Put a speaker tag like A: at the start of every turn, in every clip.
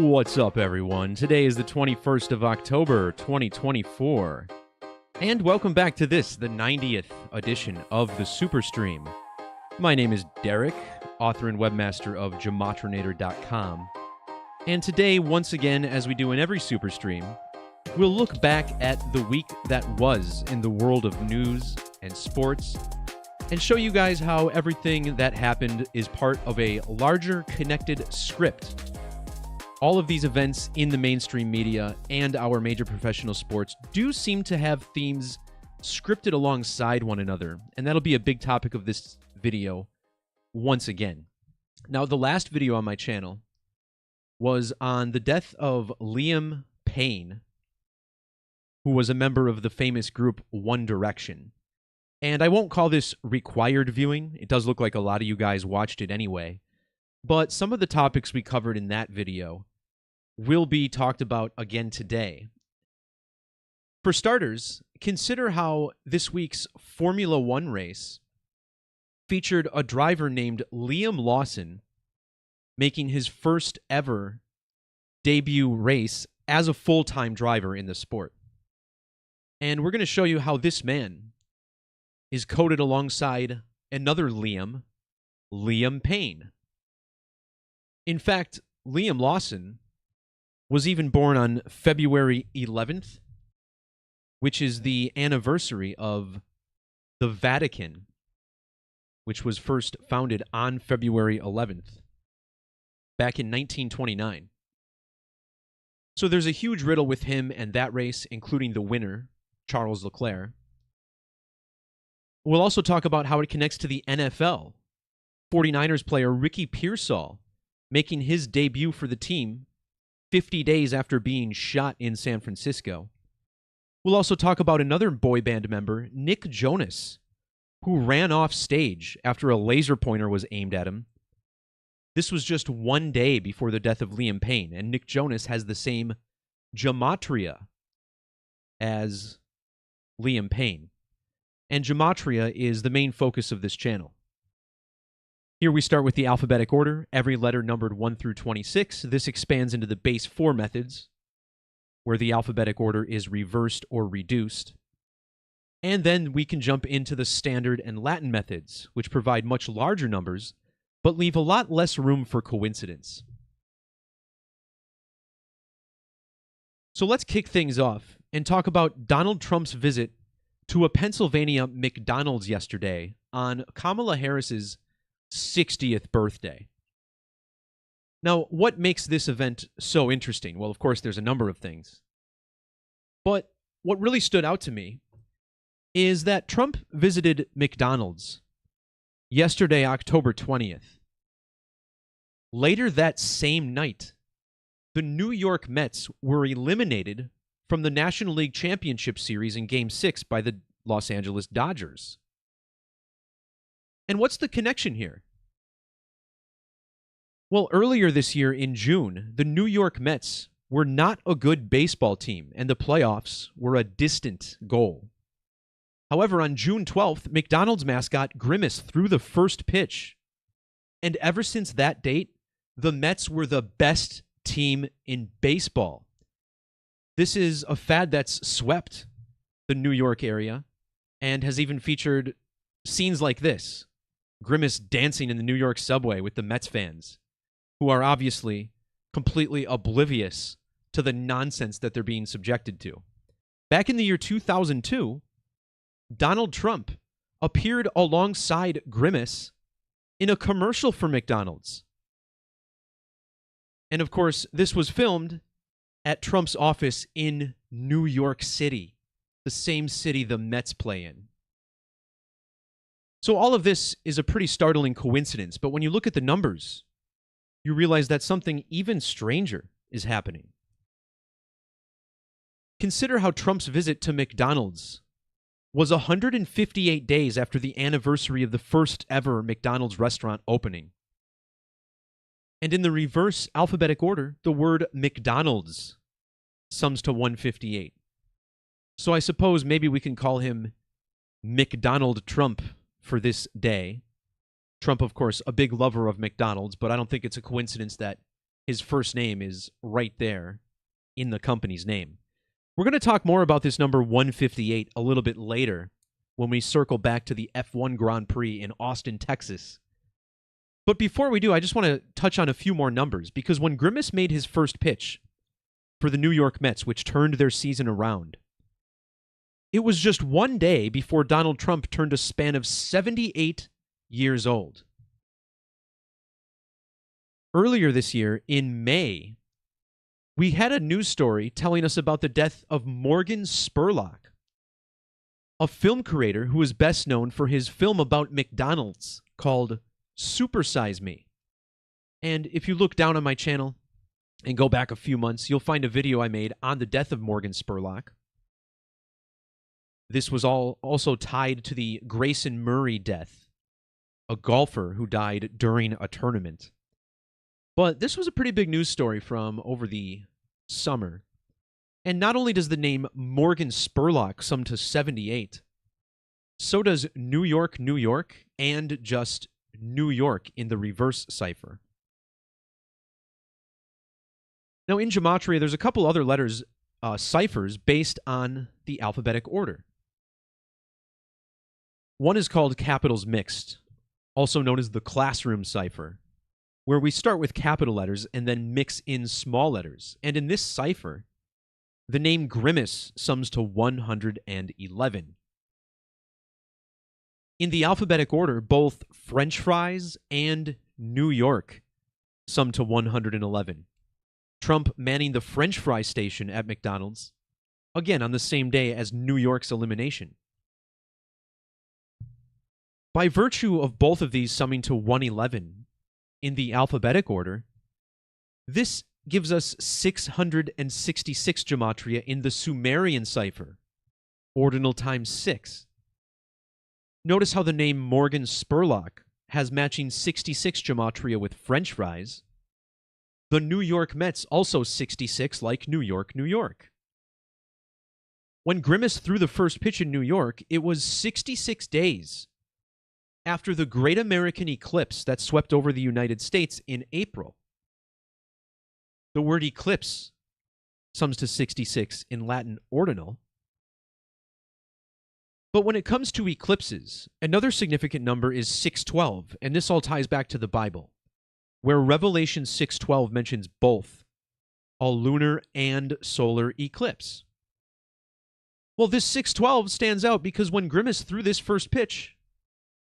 A: What's up, everyone? Today is the 21st of October, 2024. And welcome back to this, the 90th edition of the Superstream. My name is Derek, author and webmaster of Gematrinator.com. And today, once again, as we do in every Superstream, we'll look back at the week that was in the world of news and sports, and show you guys how everything that happened is part of a larger connected script. All of these events in the mainstream media and our major professional sports do seem to have themes scripted alongside one another, and that'll be a big topic of this video once again. Now, the last video on my channel was on the death of Liam Payne, who was a member of the famous group One Direction. And I won't call this required viewing. It does look like a lot of you guys watched it anyway. But some of the topics we covered in that video will be talked about again today. For starters, consider how this week's Formula One race featured a driver named Liam Lawson making his first ever debut race as a full-time driver in the sport. And we're going to show you how this man is coded alongside another Liam Payne. In fact, Liam Lawson was even born on February 11th, which is the anniversary of the Vatican, which was first founded on February 11th, back in 1929. So there's a huge riddle with him and that race, including the winner, Charles Leclerc. We'll also talk about how it connects to the NFL. 49ers player Ricky Pearsall making his debut for the team 50 days after being shot in San Francisco. We'll also talk about another boy band member, Nick Jonas, who ran off stage after a laser pointer was aimed at him. This was just one day before the death of Liam Payne, and Nick Jonas has the same Gematria as Liam Payne. And Gematria is the main focus of this channel. Here we start with the alphabetic order, every letter numbered 1 through 26. This expands into the base 4 methods, where the alphabetic order is reversed or reduced. And then we can jump into the standard and Latin methods, which provide much larger numbers, but leave a lot less room for coincidence. So let's kick things off and talk about Donald Trump's visit to a Pennsylvania McDonald's yesterday on Kamala Harris's 60th birthday. Now, what makes this event so interesting? Well, of course, there's a number of things. But what really stood out to me is that Trump visited McDonald's yesterday, October 20th. Later that same night, the New York Mets were eliminated from the National League Championship Series in Game 6 by the Los Angeles Dodgers. And what's the connection here? Well, earlier this year in June, the New York Mets were not a good baseball team, and the playoffs were a distant goal. However, on June 12th, McDonald's mascot Grimace threw the first pitch. And ever since that date, the Mets were the best team in baseball. This is a fad that's swept the New York area and has even featured scenes like this. Grimace dancing in the New York subway with the Mets fans, who are obviously completely oblivious to the nonsense that they're being subjected to. Back in the year 2002, Donald Trump appeared alongside Grimace in a commercial for McDonald's. And of course, this was filmed at Trump's office in New York City, the same city the Mets play in. So all of this is a pretty startling coincidence, but when you look at the numbers, you realize that something even stranger is happening. Consider how Trump's visit to McDonald's was 158 days after the anniversary of the first ever McDonald's restaurant opening. And in the reverse alphabetic order, the word McDonald's sums to 158. So I suppose maybe we can call him McDonald Trump for this day. Trump, of course, a big lover of McDonald's, but I don't think it's a coincidence that his first name is right there in the company's name. We're going to talk more about this number 158 a little bit later when we circle back to the F1 Grand Prix in Austin, Texas. But before we do, I just want to touch on a few more numbers, because when Grimace made his first pitch for the New York Mets, which turned their season around, it was just one day before Donald Trump turned a span of 78 years old. Earlier this year, in May, we had a news story telling us about the death of Morgan Spurlock, a film creator who is best known for his film about McDonald's called Super Size Me. And if you look down on my channel and go back a few months, you'll find a video I made on the death of Morgan Spurlock. This was also tied to the Grayson Murray death, a golfer who died during a tournament. But this was a pretty big news story from over the summer. And not only does the name Morgan Spurlock sum to 78, so does New York, New York, and just New York in the reverse cipher. Now, in Gematria, there's a couple other letters, ciphers, based on the alphabetic order. One is called capitals mixed, also known as the classroom cipher, where we start with capital letters and then mix in small letters. And in this cipher, the name Grimace sums to 111. In the alphabetic order, both French fries and New York sum to 111. Trump manning the French fry station at McDonald's, again on the same day as New York's elimination. By virtue of both of these summing to 111, in the alphabetic order, this gives us 666 gematria in the Sumerian cipher, ordinal times 6. Notice how the name Morgan Spurlock has matching 66 gematria with French fries. The New York Mets also 66, like New York, New York. When Grimace threw the first pitch in New York, it was 66 days after the Great American Eclipse that swept over the United States in April. The word eclipse sums to 66 in Latin ordinal. But when it comes to eclipses, another significant number is 612, and this all ties back to the Bible, where Revelation 6:12 mentions both a lunar and solar eclipse. Well, this 612 stands out because when Grimace threw this first pitch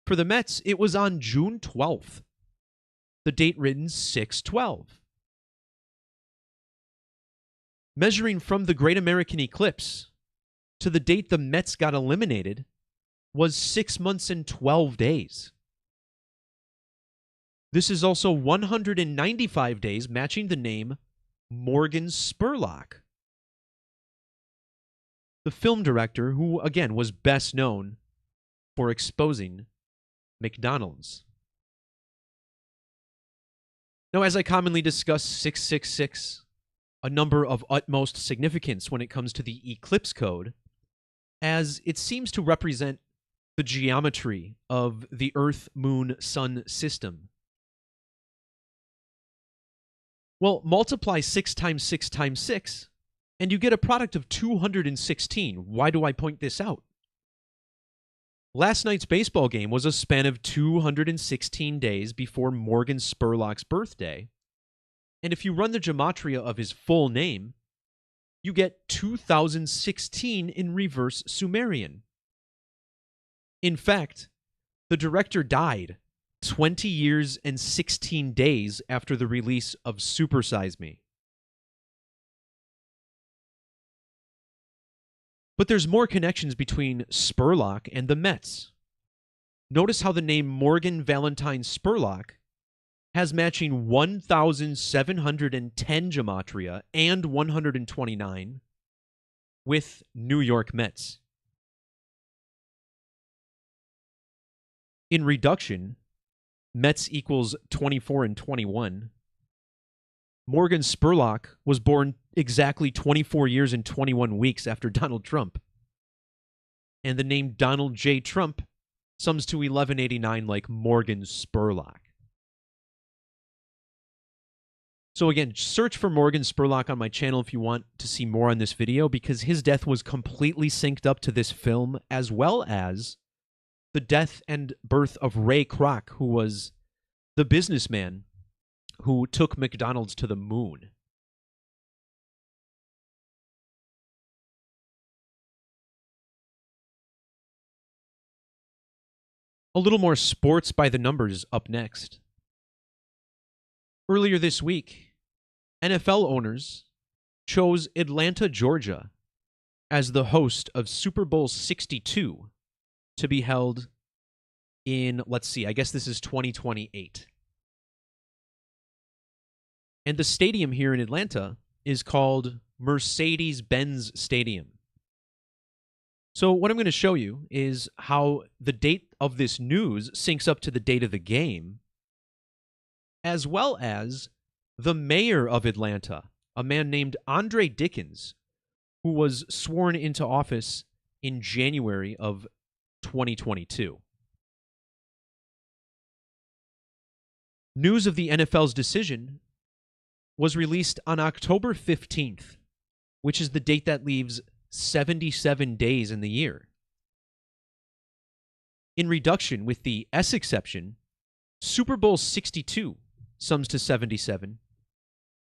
A: for the Mets, it was on June 12th. The date written 6/12. Measuring from the Great American Eclipse to the date the Mets got eliminated was 6 months and 12 days. This is also 195 days, matching the name Morgan Spurlock, the film director who, again, was best known for exposing McDonald's. Now, as I commonly discuss 666, a number of utmost significance when it comes to the eclipse code, as it seems to represent the geometry of the Earth-Moon-Sun system. Well, multiply 6 times 6 times 6, and you get a product of 216. Why do I point this out? Last night's baseball game was a span of 216 days before Morgan Spurlock's birthday. And if you run the gematria of his full name, you get 2016 in reverse Sumerian. In fact, the director died 20 years and 16 days after the release of Super Size Me. But there's more connections between Spurlock and the Mets. Notice how the name Morgan Valentine Spurlock has matching 1,710 gematria and 129 with New York Mets. In reduction, Mets equals 24 and 21. Morgan Spurlock was born exactly 24 years and 21 weeks after Donald Trump. And the name Donald J. Trump sums to 1189 like Morgan Spurlock. So again, search for Morgan Spurlock on my channel if you want to see more on this video, because his death was completely synced up to this film, as well as the death and birth of Ray Kroc, who was the businessman who took McDonald's to the moon. A little more sports by the numbers up next. Earlier this week, NFL owners chose Atlanta, Georgia, as the host of Super Bowl 62 to be held in, let's see, I guess this is 2028. And the stadium here in Atlanta is called Mercedes-Benz Stadium. So what I'm going to show you is how the date of this news syncs up to the date of the game, as well as the mayor of Atlanta, a man named Andre Dickens, who was sworn into office in January of 2022. News of the NFL's decision was released on October 15th, which is the date that leaves 77 days in the year. In reduction, with the S exception, Super Bowl 62 sums to 77.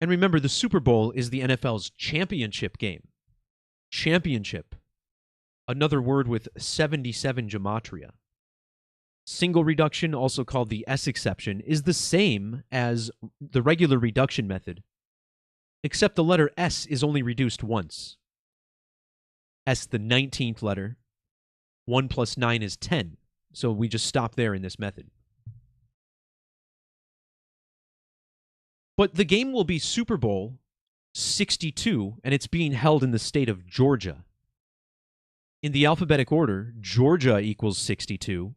A: And remember, the Super Bowl is the NFL's championship game. Championship. Another word with 77 gematria. Single reduction, also called the S exception, is the same as the regular reduction method, except the letter S is only reduced once. S, the 19th letter. 1 plus 9 is 10. So we just stop there in this method. But the game will be Super Bowl 62, and it's being held in the state of Georgia. In the alphabetic order, Georgia equals 62.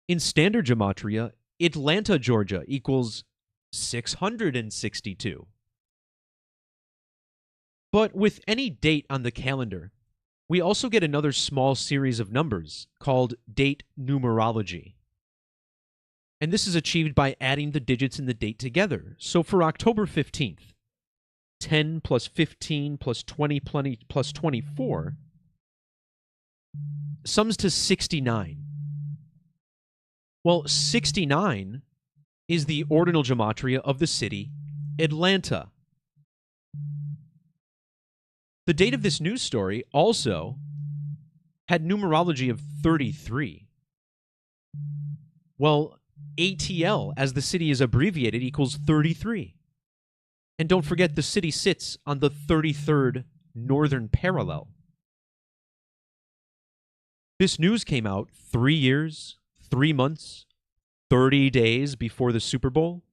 A: In standard gematria, Atlanta, Georgia equals 662. But with any date on the calendar, we also get another small series of numbers called date numerology. And this is achieved by adding the digits in the date together. So for October 15th, 10 plus 15 plus 20 plus 24 sums to 69. Well, 69 is the ordinal gematria of the city Atlanta. The date of this news story also had numerology of 33. Well, ATL, as the city is abbreviated, equals 33. And don't forget, the city sits on the 33rd northern parallel. This news came out 3 years, 3 months, 30 days before the Super Bowl.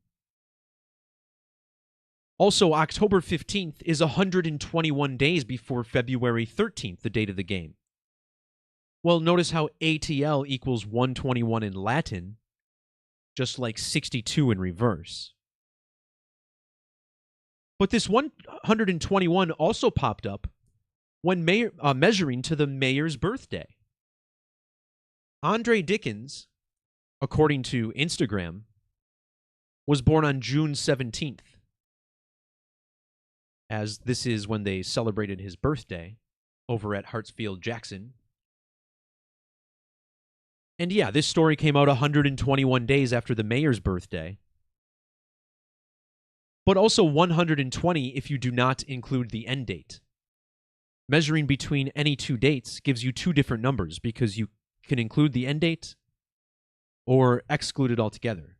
A: Also, October 15th is 121 days before February 13th, the date of the game. Well, notice how ATL equals 121 in Latin, just like 62 in reverse. But this 121 also popped up when measuring to the mayor's birthday. Andre Dickens, according to Instagram, was born on June 17th. As this is when they celebrated his birthday over at Hartsfield Jackson. And yeah, this story came out 121 days after the mayor's birthday. But also 120 if you do not include the end date. Measuring between any two dates gives you two different numbers because you can include the end date or exclude it altogether.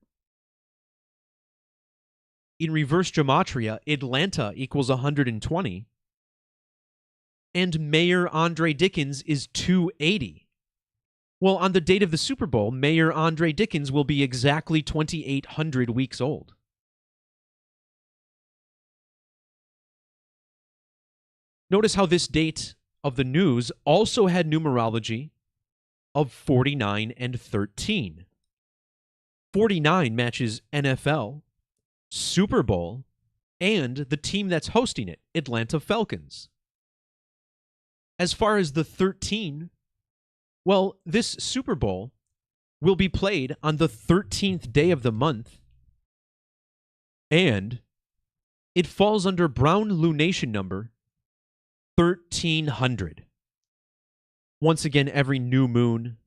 A: In reverse gematria, Atlanta equals 120, and Mayor Andre Dickens is 280. Well, on the date of the Super Bowl, Mayor Andre Dickens will be exactly 2,800 weeks old. Notice how this date of the news also had numerology of 49 and 13. 49 matches NFL, Super Bowl, and the team that's hosting it, Atlanta Falcons. As far as the 13, well, this Super Bowl will be played on the 13th day of the month, and It falls under Brown lunation number 1300. Once again, every new moon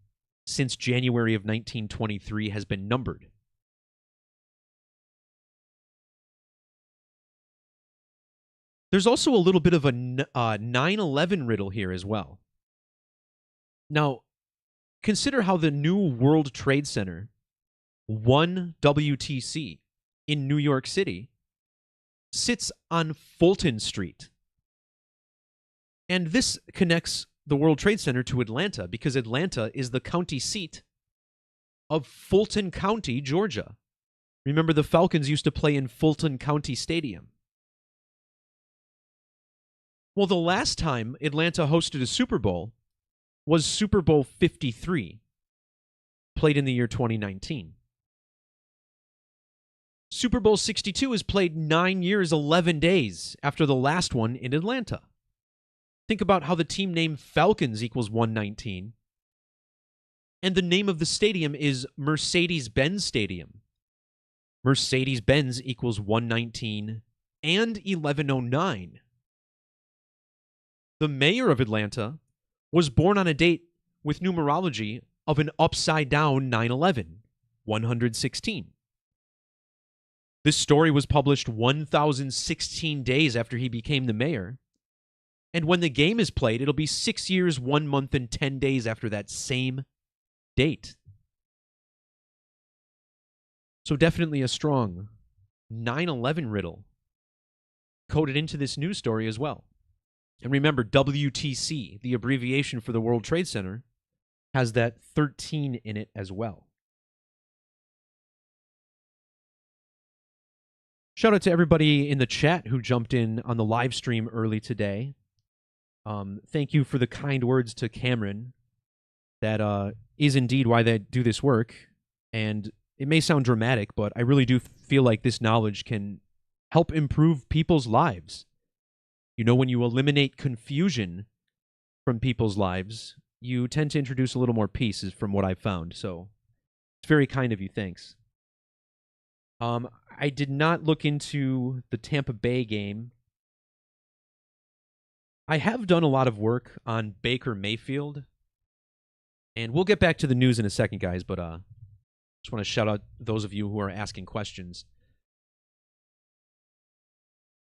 A: since January of 1923 has been numbered. There's also a little bit of a 9/11 riddle here as well. Now, consider how the new World Trade Center, 1 WTC, in New York City, sits on Fulton Street. And this connects the World Trade Center to Atlanta because Atlanta is the county seat of Fulton County, Georgia. Remember, the Falcons used to play in Fulton County Stadium. Well, the last time Atlanta hosted a Super Bowl was Super Bowl 53, played in the year 2019. Super Bowl 62 is played 9 years, 11 days after the last one in Atlanta. Think about how the team name Falcons equals 119. And the name of the stadium is Mercedes-Benz Stadium. Mercedes-Benz equals 119 and 1109. The mayor of Atlanta was born on a date with numerology of an upside-down 9/11, 116. This story was published 1,016 days after he became the mayor. And when the game is played, it'll be 6 years, 1 month, and 10 days after that same date. So definitely a strong 9/11 riddle coded into this news story as well. And remember, WTC, the abbreviation for the World Trade Center, has that 13 in it as well. Shout out to everybody in the chat who jumped in on the live stream early today. Thank you for the kind words to Cameron. That is indeed why they do this work. And it may sound dramatic, but I really do feel like this knowledge can help improve people's lives. You know, when you eliminate confusion from people's lives, you tend to introduce a little more peace, is from what I've found. So it's very kind of you. Thanks. I did not look into the Tampa Bay game. I have done a lot of work on Baker Mayfield. And we'll get back to the news in a second, guys, but just want to shout out those of you who are asking questions.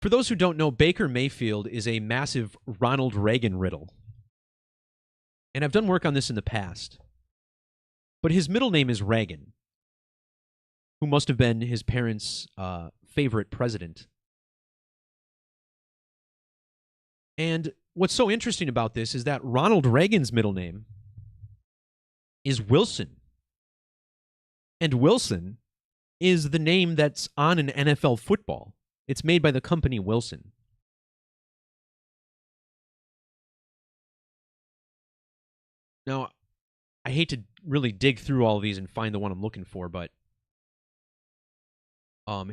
A: For those who don't know, Baker Mayfield is a massive Ronald Reagan riddle. And I've done work on this in the past. But his middle name is Reagan, who must have been his parents' favorite president. And what's so interesting about this is that Ronald Reagan's middle name is Wilson. And Wilson is the name that's on an NFL football. It's made by the company Wilson. Now, I hate to really dig through all of these and find the one I'm looking for, but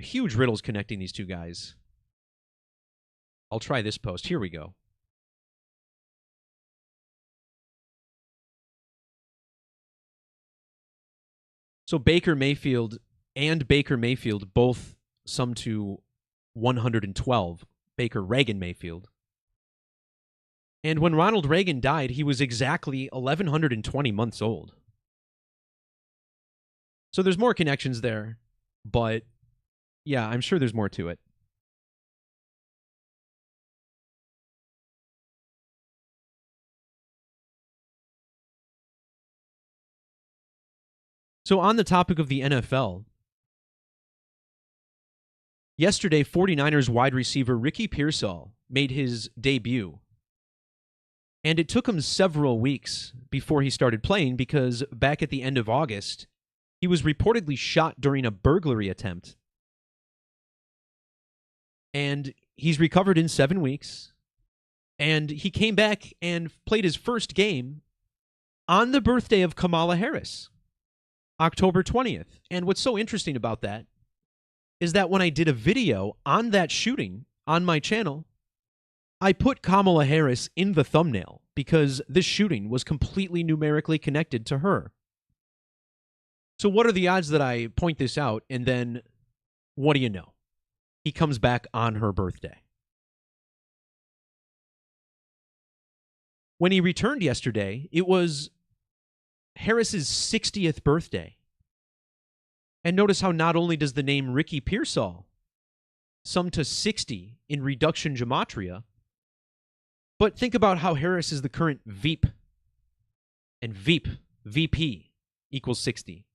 A: huge riddles connecting these two guys. I'll try this post. Here we go. So Baker Mayfield and Baker Mayfield both sum to 112. Baker Reagan Mayfield. And when Ronald Reagan died, he was exactly 1,120 months old. So there's more connections there, but yeah, I'm sure there's more to it. So on the topic of the NFL, yesterday 49ers wide receiver Ricky Pearsall made his debut. And it took him several weeks before he started playing because back at the end of August, he was reportedly shot during a burglary attempt. And he's recovered in 7 weeks. And he came back and played his first game on the birthday of Kamala Harris, October 20th. And what's so interesting about that is that when I did a video on that shooting on my channel, I put Kamala Harris in the thumbnail because this shooting was completely numerically connected to her. So what are the odds that I point this out and then, what do you know? he comes back on her birthday. When he returned yesterday, it was Harris's 60th birthday. And notice how not only does the name Ricky Pearsall sum to 60 in reduction gematria, but think about how Harris is the current Veep. And VP, equals 60.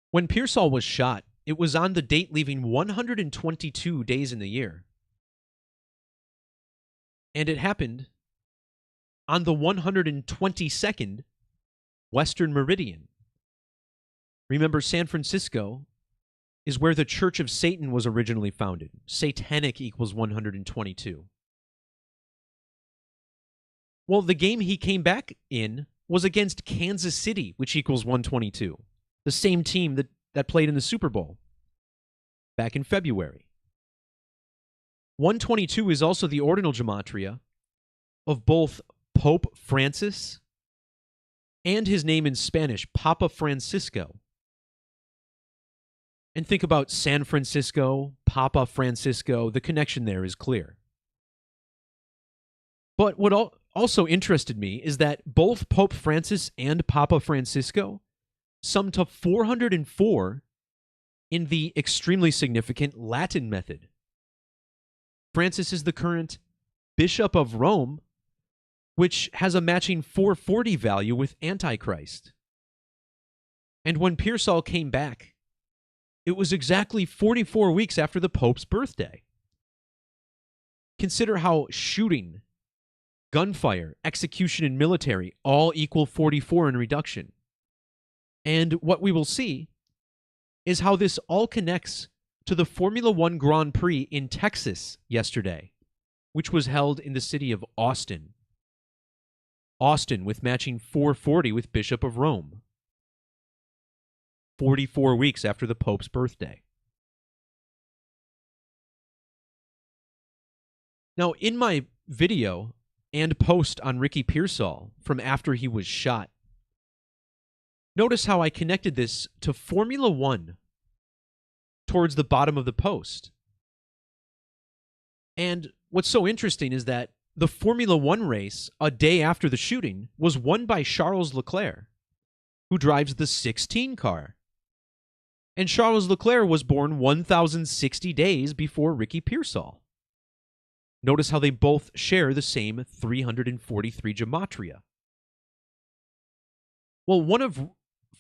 A: When Pearsall was shot, it was on the date leaving 122 days in the year. And it happened on the 122nd Western Meridian. Remember, San Francisco is where the Church of Satan was originally founded. Satanic equals 122. Well, the game he came back in was against Kansas City, which equals 122. The same team that played in the Super Bowl back in February. 122 is also the ordinal gematria of both Pope Francis and his name in Spanish, Papa Francisco. And think about San Francisco, Papa Francisco. The connection there is clear. But what also interested me is that both Pope Francis and Papa Francisco sum to 404 in the extremely significant Latin method. Francis is the current Bishop of Rome, which has a matching 440 value with Antichrist. And when Pearsall came back, it was exactly 44 weeks after the Pope's birthday. Consider how shooting, gunfire, execution, and military all equal 44 in reduction. And what we will see is how this all connects to the Formula One Grand Prix in Texas yesterday, which was held in the city of Austin. Austin with matching 440 with Bishop of Rome. 44 weeks after the Pope's birthday. Now, in my video and post on Ricky Pearsall from after he was shot, notice how I connected this to Formula One towards the bottom of the post. And what's so interesting is that the Formula One race a day after the shooting was won by Charles Leclerc, who drives the 16 car. And Charles Leclerc was born 1,060 days before Ricky Pearsall. Notice how they both share the same 343 gematria. Well, one of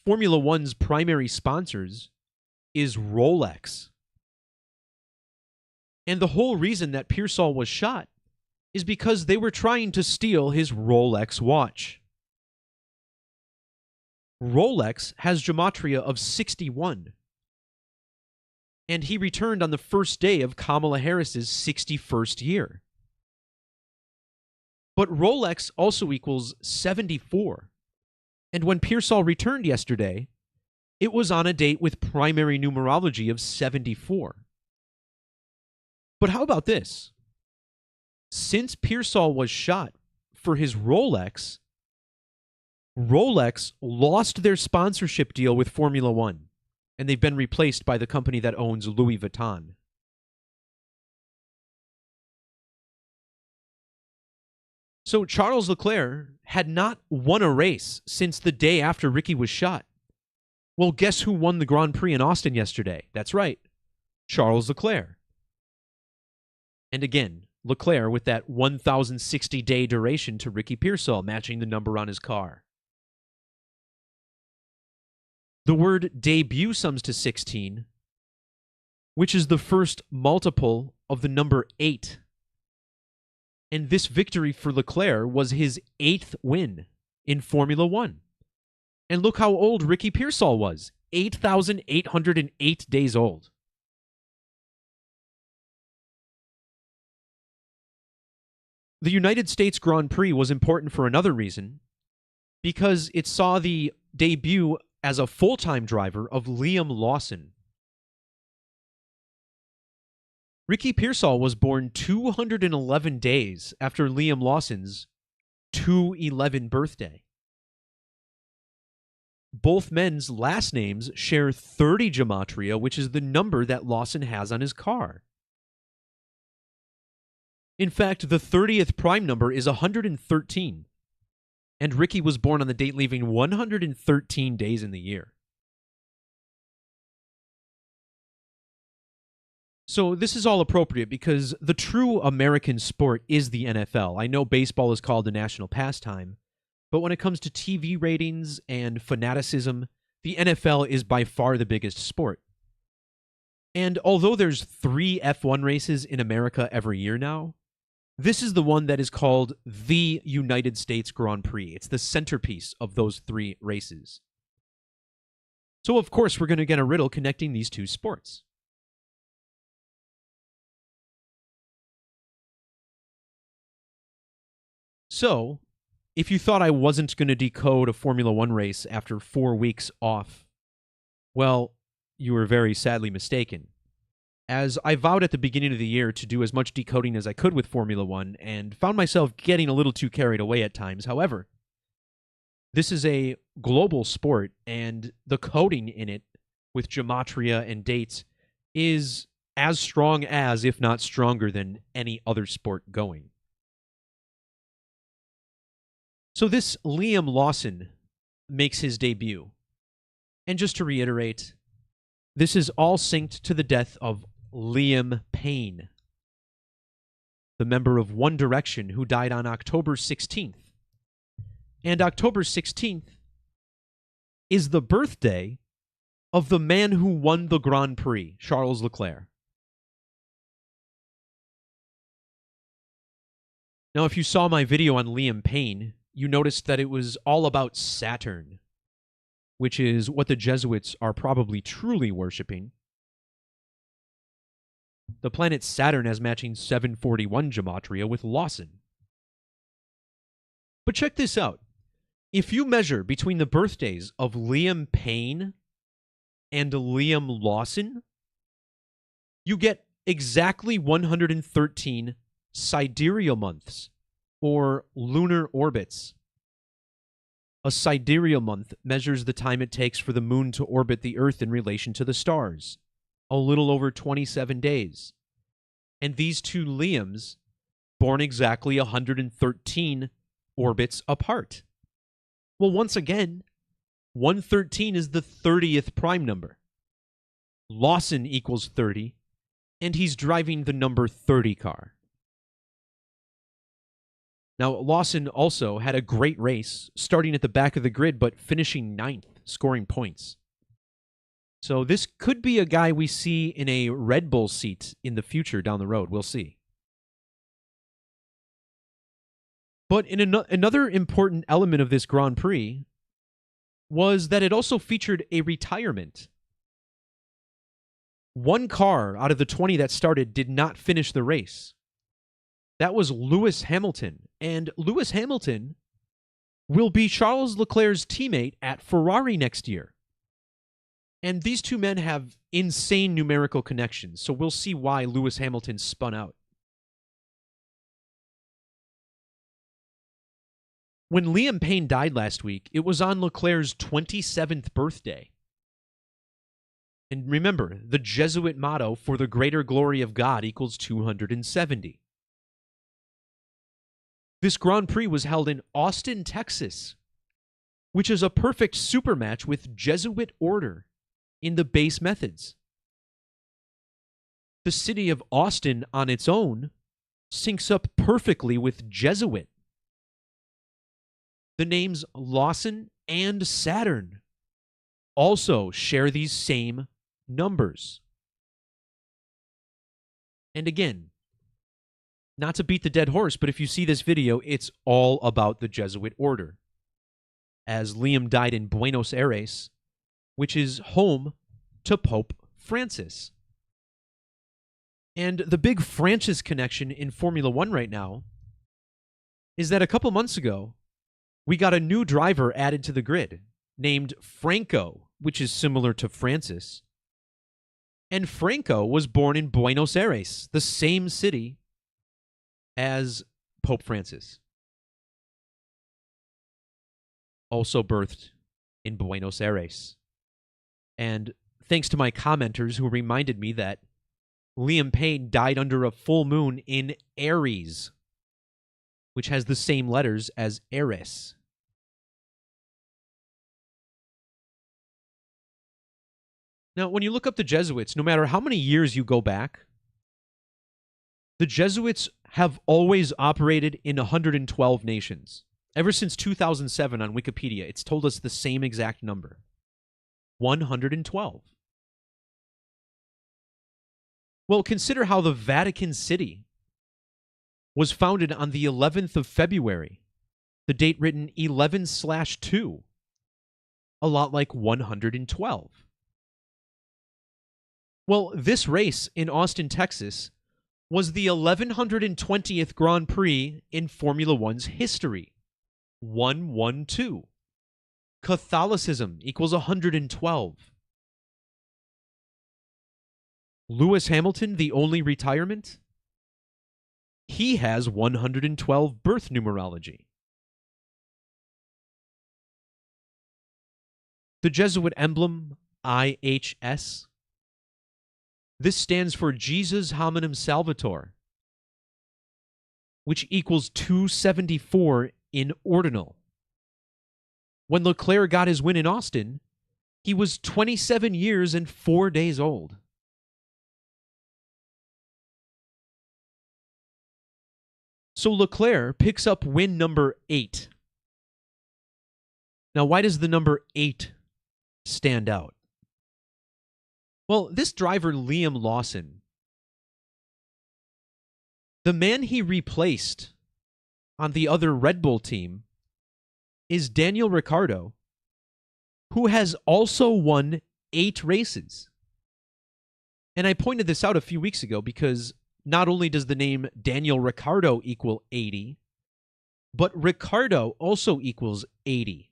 A: Formula One's primary sponsors is Rolex. And the whole reason that Pearsall was shot is because they were trying to steal his Rolex watch. Rolex has gematria of 61. And he returned on the first day of Kamala Harris's 61st year. But Rolex also equals 74. And when Pearsall returned yesterday, it was on a date with primary numerology of 74. But how about this? Since Pearsall was shot for his Rolex, Rolex lost their sponsorship deal with Formula One, and they've been replaced by the company that owns Louis Vuitton. So Charles Leclerc had not won a race since the day after Ricky was shot. Well, guess who won the Grand Prix in Austin yesterday? That's right, Charles Leclerc. And again, Leclerc with that 1,060-day duration to Ricky Pearsall, matching the number on his car. The word debut sums to 16, which is the first multiple of the number 8. And this victory for Leclerc was his 8th win in Formula One. And look how old Ricky Pearsall was, 8,808 days old. The United States Grand Prix was important for another reason, because it saw the debut as a full-time driver of Liam Lawson. Ricky Pearsall was born 211 days after Liam Lawson's 2/11 birthday. Both men's last names share 30 Gematria, which is the number that Lawson has on his car. In fact, the 30th prime number is 113, and Ricky was born on the date leaving 113 days in the year. So this is all appropriate because the true American sport is the NFL. I know baseball is called a national pastime, but when it comes to TV ratings and fanaticism, the NFL is by far the biggest sport. And although there's 3 F1 races in America every year now, this is the one that is called the United States Grand Prix. It's the centerpiece of those 3 races. So of course we're going to get a riddle connecting these 2 sports. So, if you thought I wasn't going to decode a Formula One race after 4 weeks off, well, you were very sadly mistaken. As I vowed at the beginning of the year to do as much decoding as I could with Formula One and found myself getting a little too carried away at times. However, this is a global sport, and the coding in it with Gematria and dates is as strong as, if not stronger than, any other sport going. So this Liam Lawson makes his debut. And just to reiterate, this is all synced to the death of Liam Payne, the member of One Direction who died on October 16th. And October 16th is the birthday of the man who won the Grand Prix, Charles Leclerc. Now, if you saw my video on Liam Payne, you noticed that it was all about Saturn, which is what the Jesuits are probably truly worshipping. The planet Saturn has matching 741 Gematria with Lawson. But check this out. If you measure between the birthdays of Liam Payne and Liam Lawson, you get exactly 113 sidereal months, or lunar orbits. A sidereal month measures the time it takes for the moon to orbit the Earth in relation to the stars, a little over 27 days. And these 2 Liams, born exactly 113 orbits apart. Well, once again, 113 is the 30th prime number. Lawson equals 30, and he's driving the number 30 car. Now, Lawson also had a great race, starting at the back of the grid, but finishing 9th, scoring points. So this could be a guy we see in a Red Bull seat in the future down the road. We'll see. But another important element of this Grand Prix was that it also featured a retirement. 1 car out of the 20 that started did not finish the race. That was Lewis Hamilton. And Lewis Hamilton will be Charles Leclerc's teammate at Ferrari next year. And these 2 men have insane numerical connections, so we'll see why Lewis Hamilton spun out. When Liam Payne died last week, it was on Leclerc's 27th birthday. And remember, the Jesuit motto, for the greater glory of God, equals 270. This Grand Prix was held in Austin, Texas, which is a perfect super match with Jesuit order in the base methods. The city of Austin on its own syncs up perfectly with Jesuit. The names Lawson and Saturn also share these same numbers. And again, not to beat the dead horse, but if you see this video, it's all about the Jesuit order. As Liam died in Buenos Aires, which is home to Pope Francis. And the big Francis connection in Formula One right now is that a couple months ago, we got a new driver added to the grid named Franco, which is similar to Francis. And Franco was born in Buenos Aires, the same city as Pope Francis. Also birthed in Buenos Aires. And thanks to my commenters who reminded me that Liam Payne died under a full moon in Aries, which has the same letters as Eris. Now, when you look up the Jesuits, no matter how many years you go back, the Jesuits have always operated in 112 nations. Ever since 2007 on Wikipedia, it's told us the same exact number. 112. Well, consider how the Vatican City was founded on the 11th of February, the date written 11/2, a lot like 112. Well, this race in Austin, Texas, was the 1120th Grand Prix in Formula One's history. 112. Catholicism equals 112. Lewis Hamilton, the only retirement? He has 112 birth numerology. The Jesuit emblem, IHS. This stands for Jesus Hominum Salvator, which equals 274 in ordinal. When Leclerc got his win in Austin, he was 27 years and 4 days old. So Leclerc picks up win number 8. Now, why does the number 8 stand out? Well, this driver, Liam Lawson, the man he replaced on the other Red Bull team is Daniel Ricciardo, who has also won 8 races. And I pointed this out a few weeks ago because not only does the name Daniel Ricciardo equal 80, but Ricciardo also equals 80,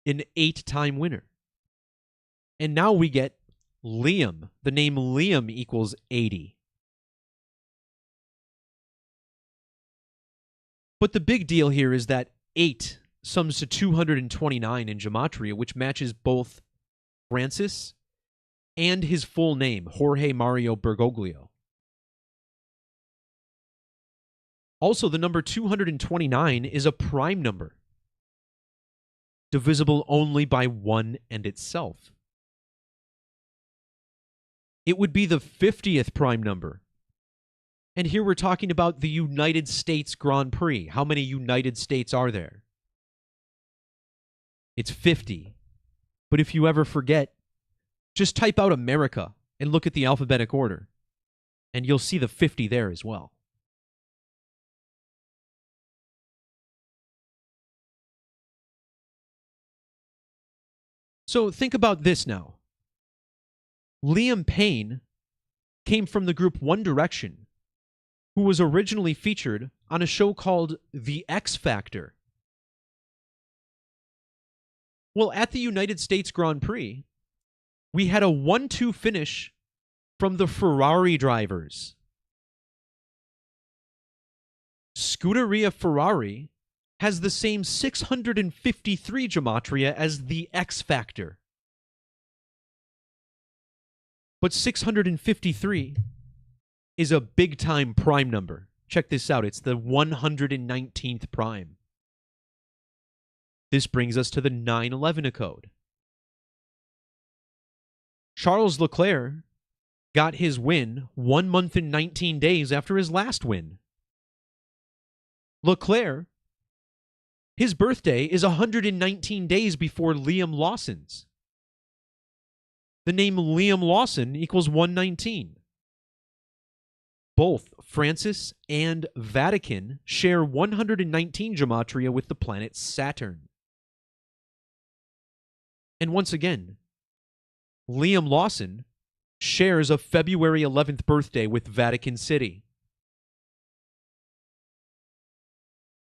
A: an 8-time winner. And now we get Liam. The name Liam equals 80. But the big deal here is that 8 sums to 229 in Gematria, which matches both Francis and his full name, Jorge Mario Bergoglio. Also, the number 229 is a prime number, divisible only by 1 and itself. It would be the 50th prime number. And here we're talking about the United States Grand Prix. How many United States are there? It's 50. But if you ever forget, just type out America and look at the alphabetic order, and you'll see the 50 there as well. So think about this now. Liam Payne came from the group One Direction, who was originally featured on a show called The X Factor. Well, at the United States Grand Prix, we had a 1-2 finish from the Ferrari drivers. Scuderia Ferrari has the same 653 gematria as the X Factor. But 653 is a big-time prime number. Check this out. It's the 119th prime. This brings us to the 911 code. Charles Leclerc got his win 1 month and 19 days after his last win. Leclerc, his birthday is 119 days before Liam Lawson's. The name Liam Lawson equals 119. Both Francis and Vatican share 119 gematria with the planet Saturn. And once again, Liam Lawson shares a February 11th birthday with Vatican City.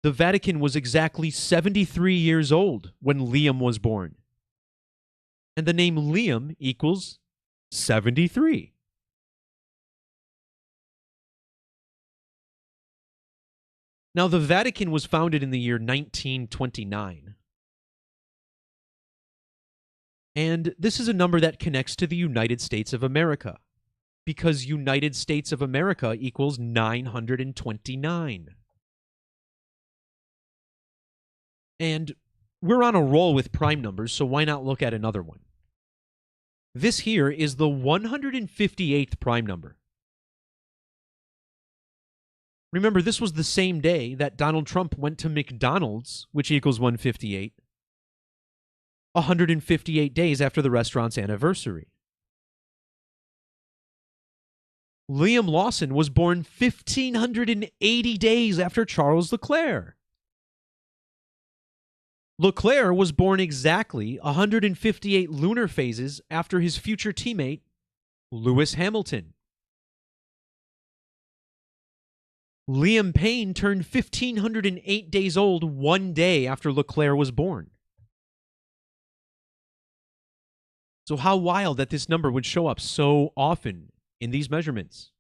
A: The Vatican was exactly 73 years old when Liam was born. And the name Liam equals 73. Now, the Vatican was founded in the year 1929. And this is a number that connects to the United States of America, because United States of America equals 929. And we're on a roll with prime numbers, so why not look at another one? This here is the 158th prime number. Remember, this was the same day that Donald Trump went to McDonald's, which equals 158, 158 days after the restaurant's anniversary. Liam Lawson was born 1,580 days after Charles Leclerc. Leclerc was born exactly 158 lunar phases after his future teammate, Lewis Hamilton. Liam Payne turned 1,508 days old one day after Leclerc was born. So how wild that this number would show up so often in these measurements.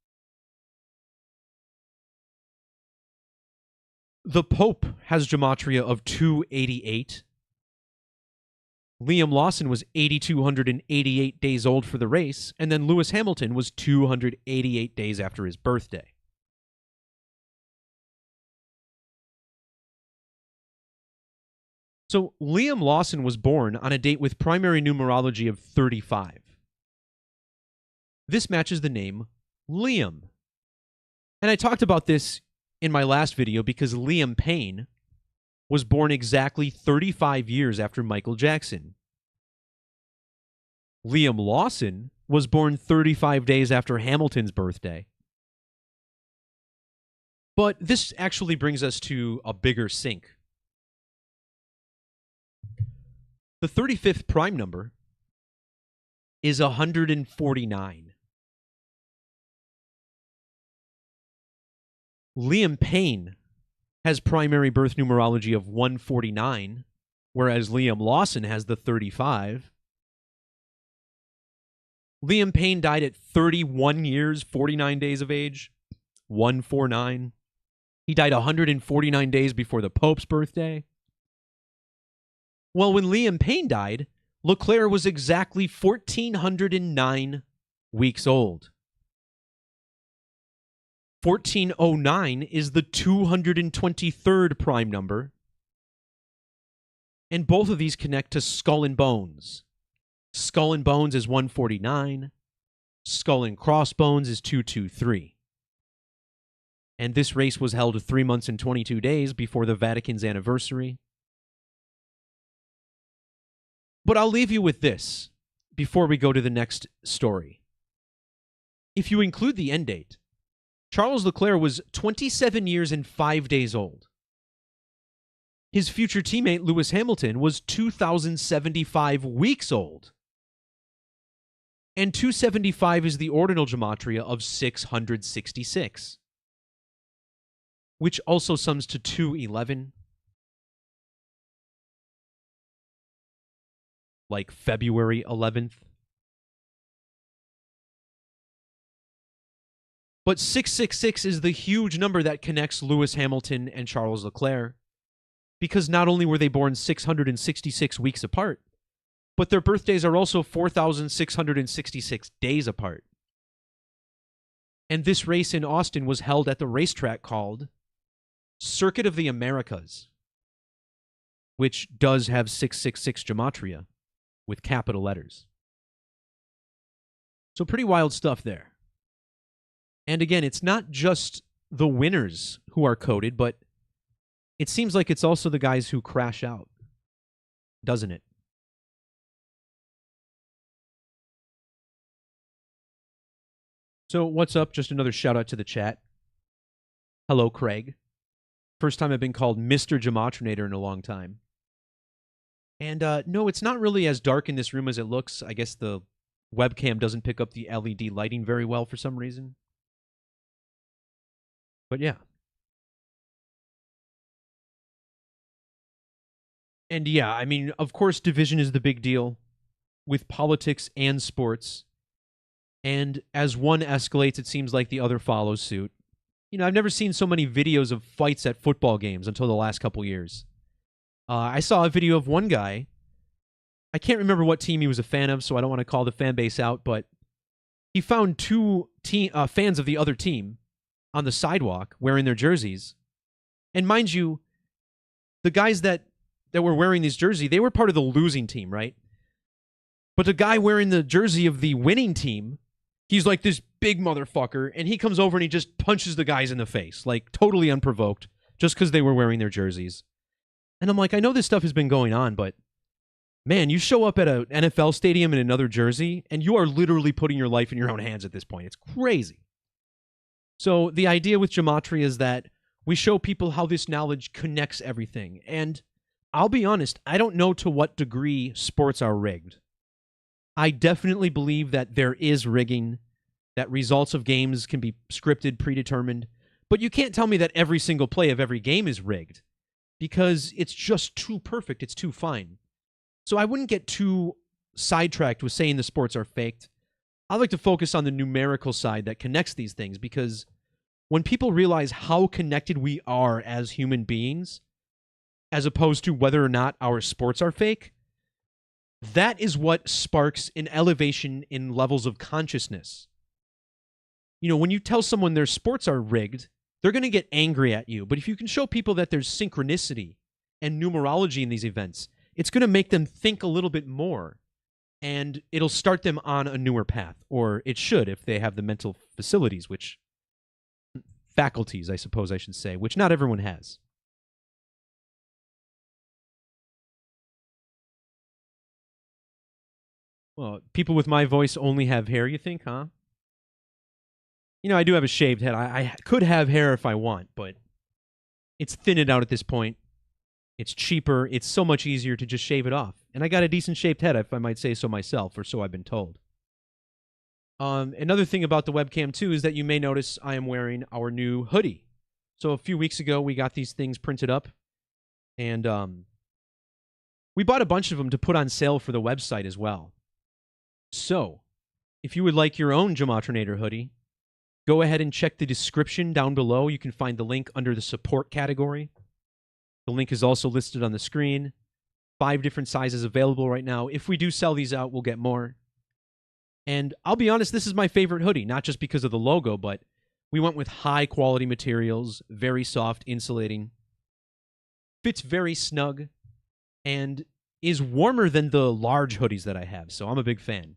A: The Pope has Gematria of 288. Liam Lawson was 8,288 days old for the race, and then Lewis Hamilton was 288 days after his birthday. So Liam Lawson was born on a date with primary numerology of 35. This matches the name Liam. And I talked about this in my last video because Liam Payne was born exactly 35 years after Michael Jackson. Liam Lawson was born 35 days after Hamilton's birthday. But this actually brings us to a bigger sink. The 35th prime number is 149. Liam Payne has primary birth numerology of 149, whereas Liam Lawson has the 35. Liam Payne died at 31 years, 49 days of age, 149. He died 149 days before the Pope's birthday. Well, when Liam Payne died, Leclerc was exactly 1,409 weeks old. 1409 is the 223rd prime number, and both of these connect to Skull and Bones. Skull and Bones is 149, Skull and Crossbones is 223. And this race was held 3 months and 22 days before the Vatican's anniversary. But I'll leave you with this before we go to the next story. If you include the end date, Charles Leclerc was 27 years and 5 days old. His future teammate, Lewis Hamilton, was 2,075 weeks old. And 275 is the ordinal gematria of 666, which also sums to 211, like February 11th. But 666 is the huge number that connects Lewis Hamilton and Charles Leclerc, because not only were they born 666 weeks apart, but their birthdays are also 4,666 days apart. And this race in Austin was held at the racetrack called Circuit of the Americas, which does have 666 gematria with capital letters. So pretty wild stuff there. And again, it's not just the winners who are coded, but it seems like it's also the guys who crash out, doesn't it? So what's up? Just another shout out to the chat. Hello, Craig. First time I've been called Mr. Gematrinator in a long time. And no, it's not really as dark in this room as it looks. I guess the webcam doesn't pick up the LED lighting very well for some reason. But yeah. And yeah, I mean, of course, division is the big deal with politics and sports. And as one escalates, it seems like the other follows suit. You know, I've never seen so many videos of fights at football games until the last couple years. I saw a video of one guy I can't remember what team he was a fan of, so I don't want to call the fan base out, but he found two fans of the other team on the sidewalk wearing their jerseys. And mind you, the guys that were wearing these jerseys, they were part of the losing team, right? But the guy wearing the jersey of the winning team, he's like this big motherfucker, and he comes over and he just punches the guys in the face, like totally unprovoked, just because they were wearing their jerseys. And I'm like, I know this stuff has been going on, but man, you show up at an NFL stadium in another jersey, and you are literally putting your life in your own hands at this point. It's crazy. So the idea with Gematria is that we show people how this knowledge connects everything. And I'll be honest, I don't know to what degree sports are rigged. I definitely believe that there is rigging, that results of games can be scripted, predetermined, but you can't tell me that every single play of every game is rigged, because it's just too perfect, it's too fine. So I wouldn't get too sidetracked with saying the sports are faked. I like to focus on the numerical side that connects these things, because when people realize how connected we are as human beings, as opposed to whether or not our sports are fake, that is what sparks an elevation in levels of consciousness. You know, when you tell someone their sports are rigged, they're going to get angry at you. But if you can show people that there's synchronicity and numerology in these events, it's going to make them think a little bit more, and it'll start them on a newer path. Or it should, if they have the mental facilities, which faculties, I suppose I should say, which not everyone has. Well, people with my voice only have hair, you think, huh? You know, I do have a shaved head. I could have hair if I want, but it's thinned out at this point. It's cheaper. It's so much easier to just shave it off. And I got a decent shaped head, if I might say so myself, or so I've been told. Another thing about the webcam, too, is that you may notice I am wearing our new hoodie. So a few weeks ago, we got these things printed up, and we bought a bunch of them to put on sale for the website as well. So, if you would like your own Gematrinator hoodie, go ahead and check the description down below. You can find the link under the support category. The link is also listed on the screen. 5 different sizes available right now. If we do sell these out, we'll get more. And I'll be honest, this is my favorite hoodie, not just because of the logo, but we went with high-quality materials, very soft, insulating, fits very snug, and is warmer than the large hoodies that I have, so I'm a big fan.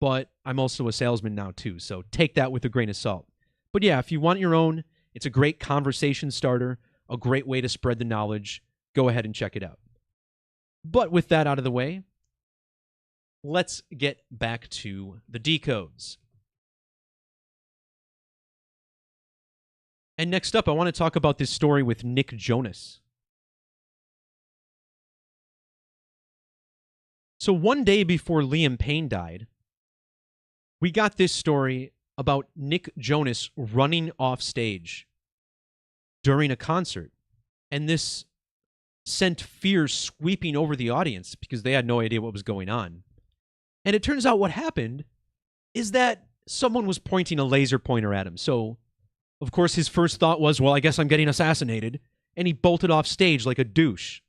A: But I'm also a salesman now, too, so take that with a grain of salt. But yeah, if you want your own, it's a great conversation starter, a great way to spread the knowledge. Go ahead and check it out. But with that out of the way, let's get back to the decodes. And next up, I want to talk about this story with Nick Jonas. So one day before Liam Payne died, we got this story about Nick Jonas running off stage during a concert. And this sent fear sweeping over the audience because they had no idea what was going on. And it turns out what happened is that someone was pointing a laser pointer at him. So, of course, his first thought was, well, I guess I'm getting assassinated. And he bolted off stage like a douche.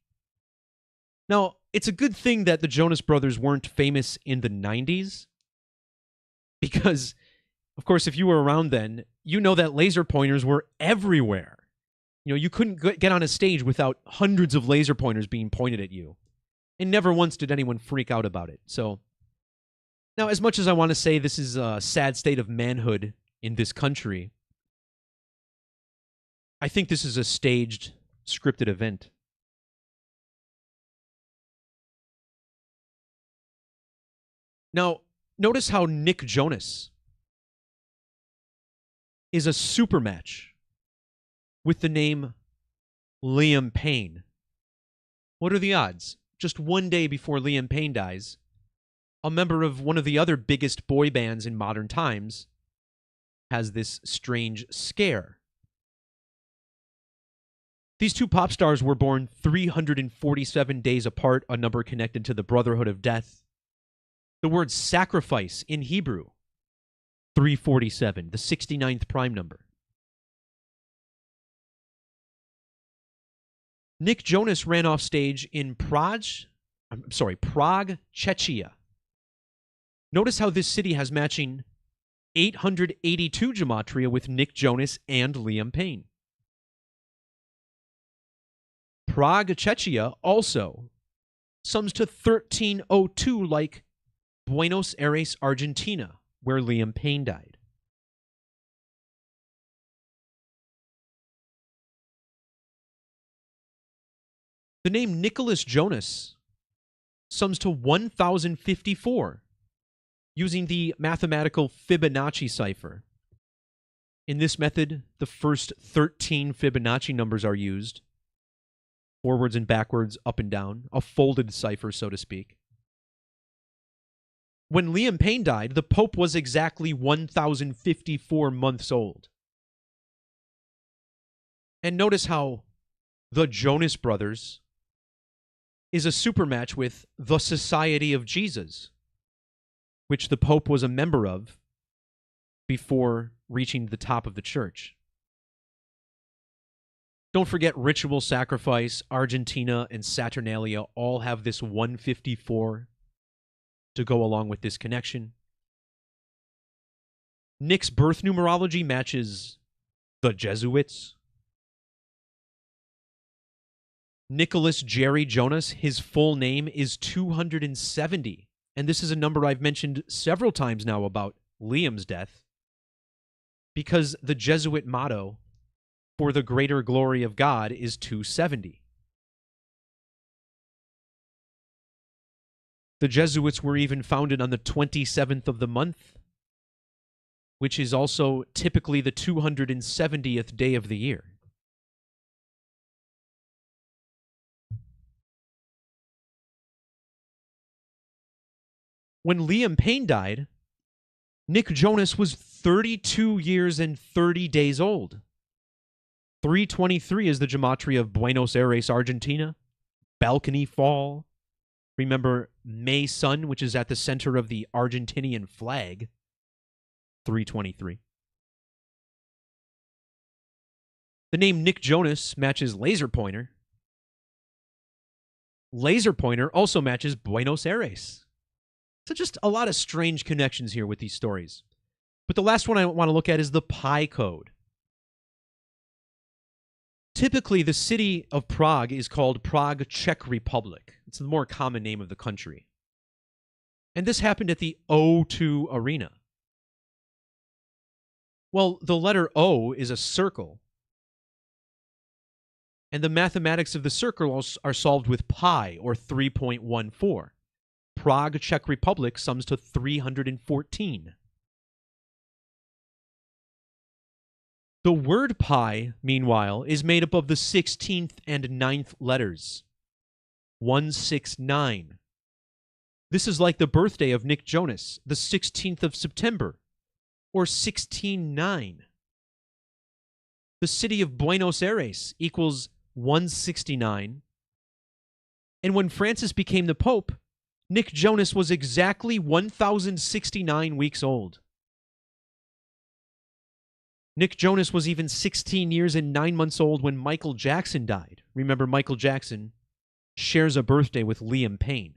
A: Now, it's a good thing that the Jonas Brothers weren't famous in the 90s. Because, of course, if you were around then, you know that laser pointers were everywhere. You know, you couldn't get on a stage without hundreds of laser pointers being pointed at you. And never once did anyone freak out about it. So, now, as much as I want to say this is a sad state of manhood in this country, I think this is a staged, scripted event. Now, notice how Nick Jonas is a super match with the name Liam Payne. What are the odds? Just one day before Liam Payne dies, a member of one of the other biggest boy bands in modern times has this strange scare. These two pop stars were born 347 days apart, a number connected to the Brotherhood of Death. The word sacrifice in Hebrew, 347, the 69th prime number. Nick Jonas ran off stage in Prague, I'm sorry, Prague, Czechia. Notice how this city has matching 882 Gematria with Nick Jonas and Liam Payne. Prague, Czechia also sums to 1302 like Buenos Aires, Argentina, where Liam Payne died. The name Nicholas Jonas sums to 1054 using the mathematical Fibonacci cipher. In this method, the first 13 Fibonacci numbers are used, forwards and backwards, up and down, a folded cipher, so to speak. When Liam Payne died, the Pope was exactly 1,054 months old. And notice how the Jonas Brothers is a supermatch with the Society of Jesus, which the Pope was a member of before reaching the top of the church. Don't forget ritual sacrifice, Argentina, and Saturnalia all have this 154 to go along with this connection. Nick's birth numerology matches the Jesuits. Nicholas Jerry Jonas, his full name is 270. And this is a number I've mentioned several times now about Liam's death, because the Jesuit motto for the greater glory of God is 270. The Jesuits were even founded on the 27th of the month, which is also typically the 270th day of the year. When Liam Payne died, Nick Jonas was 32 years and 30 days old. 323 is the gematria of Buenos Aires, Argentina. Balcony Fall. Remember May Sun, which is at the center of the Argentinian flag. 323. The name Nick Jonas matches Laser Pointer. Laser Pointer also matches Buenos Aires. So just a lot of strange connections here with these stories. But the last one I want to look at is the Pi code. Typically, the city of Prague is called Prague, Czech Republic. It's the more common name of the country. And this happened at the O2 Arena. Well, the letter O is a circle. And the mathematics of the circle are solved with pi, or 3.14. Prague, Czech Republic sums to 314. The word pi, meanwhile, is made up of the 16th and 9th letters. 169. This is like the birthday of Nick Jonas, the 16th of September, or 16-9. The city of Buenos Aires equals 169. And when Francis became the Pope, Nick Jonas was exactly 1,069 weeks old. Nick Jonas was even 16 years and 9 months old when Michael Jackson died. Remember, Michael Jackson shares a birthday with Liam Payne.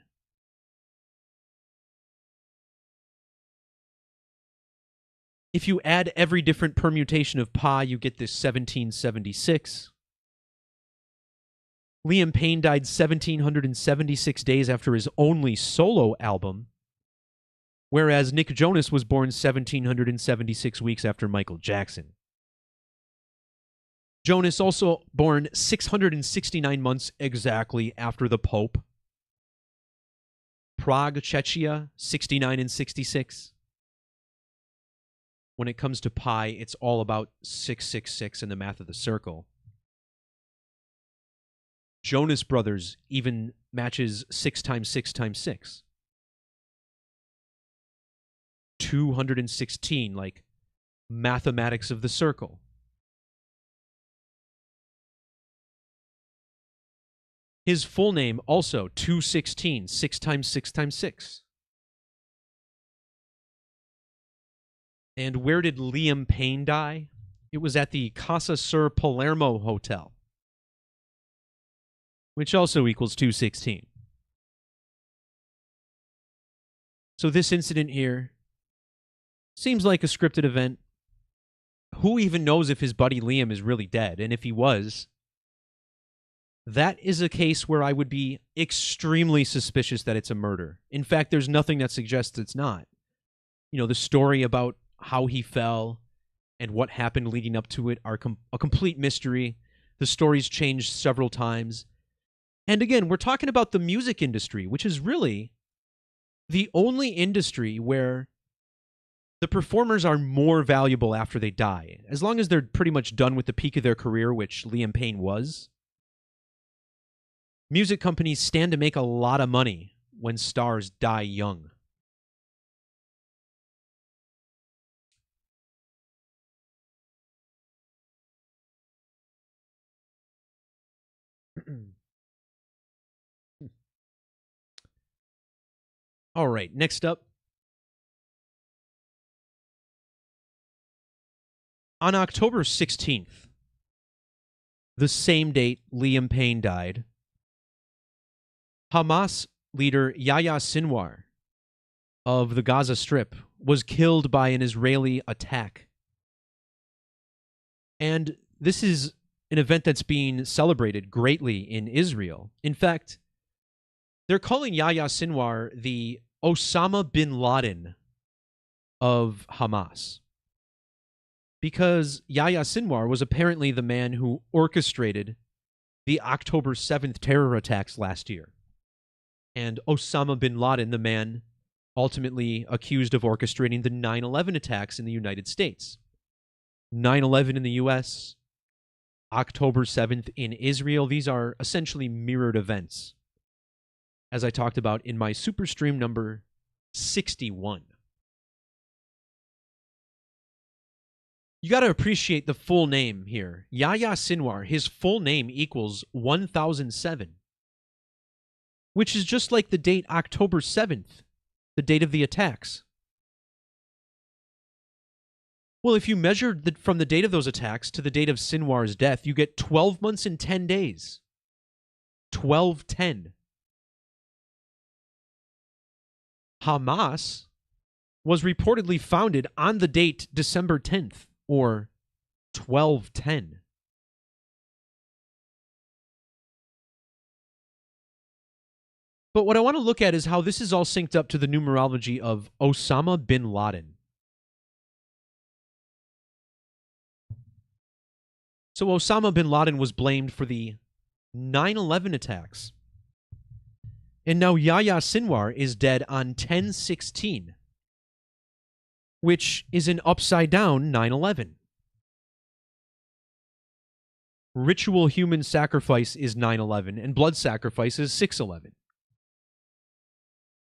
A: If you add every different permutation of pi, you get this 1776. Liam Payne died 1,776 days after his only solo album, whereas Nick Jonas was born 1,776 weeks after Michael Jackson. Jonas also born 669 months exactly after the Pope. Prague, Czechia, 69 and 66. When it comes to pi, it's all about 666 in the math of the circle. Jonas Brothers even matches 6 times 6 times 6. 216, like mathematics of the circle. His full name also 216, 6 times 6 times 6. And where did Liam Payne die? It was at the Casa Sur Palermo Hotel, which also equals 216. So this incident here seems like a scripted event. Who even knows if his buddy Liam is really dead? And if he was, that is a case where I would be extremely suspicious that it's a murder. In fact, there's nothing that suggests it's not. You know, the story about how he fell and what happened leading up to it are a complete mystery. The story's changed several times. And again, we're talking about the music industry, which is really the only industry where the performers are more valuable after they die. As long as they're pretty much done with the peak of their career, which Liam Payne was, music companies stand to make a lot of money when stars die young. All right, next up. On October 16th, the same date Liam Payne died, Hamas leader Yahya Sinwar of the Gaza Strip was killed by an Israeli attack. And this is an event that's being celebrated greatly in Israel. In fact, they're calling Yahya Sinwar the Osama bin Laden of Hamas, because Yahya Sinwar was apparently the man who orchestrated the October 7th terror attacks last year. And Osama bin Laden, the man ultimately accused of orchestrating the 9/11 attacks in the United States. 9/11 in the US, October 7th in Israel. These are essentially mirrored events, as I talked about in my super stream number 61. You got to appreciate the full name here. Yahya Sinwar, his full name equals 1007, which is just like the date October 7th, the date of the attacks. Well, if you measure from the date of those attacks to the date of Sinwar's death, you get 12 months and 10 days. 12-10. Hamas was reportedly founded on the date December 10th, or 12-10. But what I want to look at is how this is all synced up to the numerology of Osama bin Laden. So Osama bin Laden was blamed for the 9/11 attacks. And now Yahya Sinwar is dead on 10/16, which is an upside-down 9/11. Ritual human sacrifice is 9/11, and blood sacrifice is 6/11.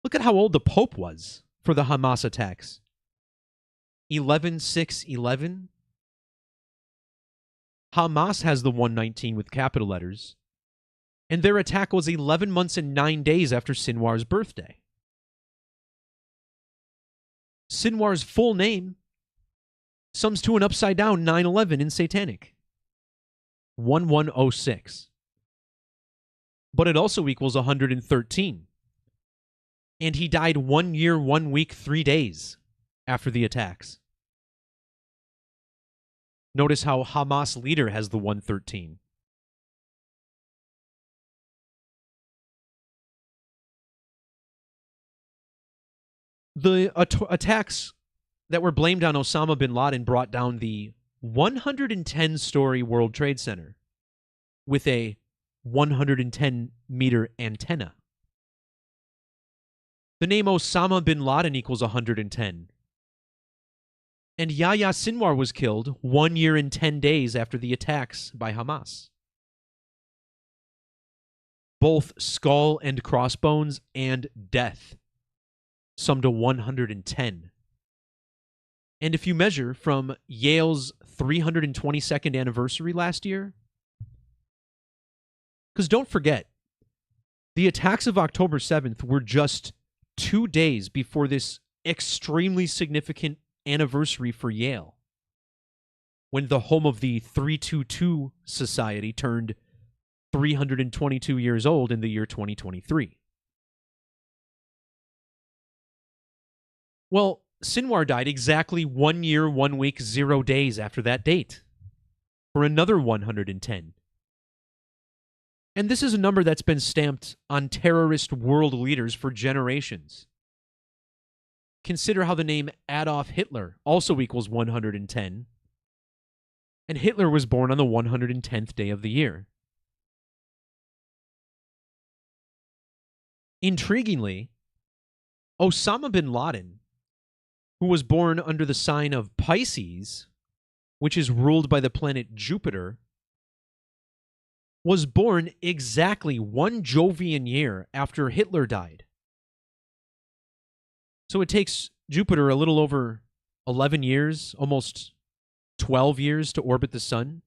A: Look at how old the Pope was for the Hamas attacks. 11/6/11. Hamas has the 119 with capital letters, and their attack was 11 months and 9 days after Sinwar's birthday. Sinwar's full name sums to an upside-down 9/11 in Satanic. 1106. But it also equals 113. And he died 1 year, 1 week, 3 days after the attacks. Notice how Hamas leader has the 113. The attacks that were blamed on Osama bin Laden brought down the 110-story World Trade Center with a 110-meter antenna. The name Osama bin Laden equals 110. And Yahya Sinwar was killed 1 year and 10 days after the attacks by Hamas. Both skull and crossbones and death sum to 110. And if you measure from Yale's 322nd anniversary last year, because don't forget, the attacks of October 7th were just 2 days before this extremely significant anniversary for Yale, when the home of the 322 Society turned 322 years old in the year 2023. Well, Sinwar died exactly 1 year, 1 week, 0 days after that date, for another 110. And this is a number that's been stamped on terrorist world leaders for generations. Consider how the name Adolf Hitler also equals 110. And Hitler was born on the 110th day of the year. Intriguingly, Osama bin Laden, who was born under the sign of Pisces, which is ruled by the planet Jupiter, was born exactly 1 Jovian year after Hitler died. So it takes Jupiter a little over 11 years, almost 12 years to orbit the sun.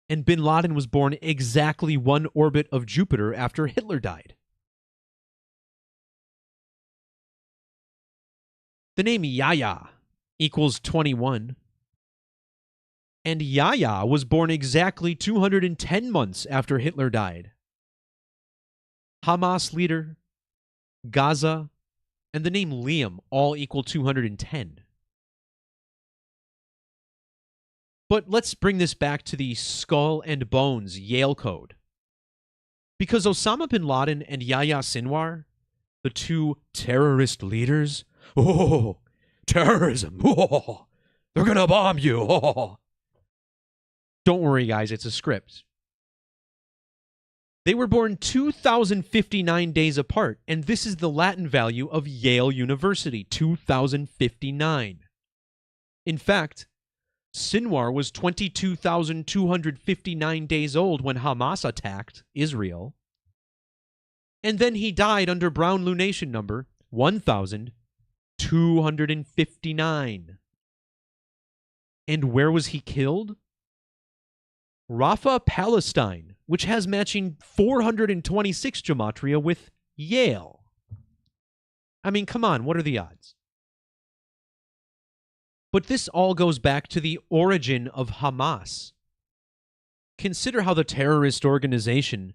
A: And bin Laden was born exactly 1 orbit of Jupiter after Hitler died. The name Yahya equals 21. And Yahya was born exactly 210 months after Hitler died. Hamas leader, Gaza, and the name Liam all equal 210. But let's bring this back to the Skull and Bones Yale Code. Because Osama bin Laden and Yahya Sinwar, the 2 terrorist leaders, terrorism, they're gonna bomb you, Don't worry, guys, it's a script. They were born 2,059 days apart, and this is the Latin value of Yale University, 2,059. In fact, Sinwar was 22,259 days old when Hamas attacked Israel, and then he died under Brown lunation number 1,259. And where was he killed? Rafah, Palestine, which has matching 426 gematria with Yale. I mean, come on, what are the odds? But this all goes back to the origin of Hamas. Consider how the terrorist organization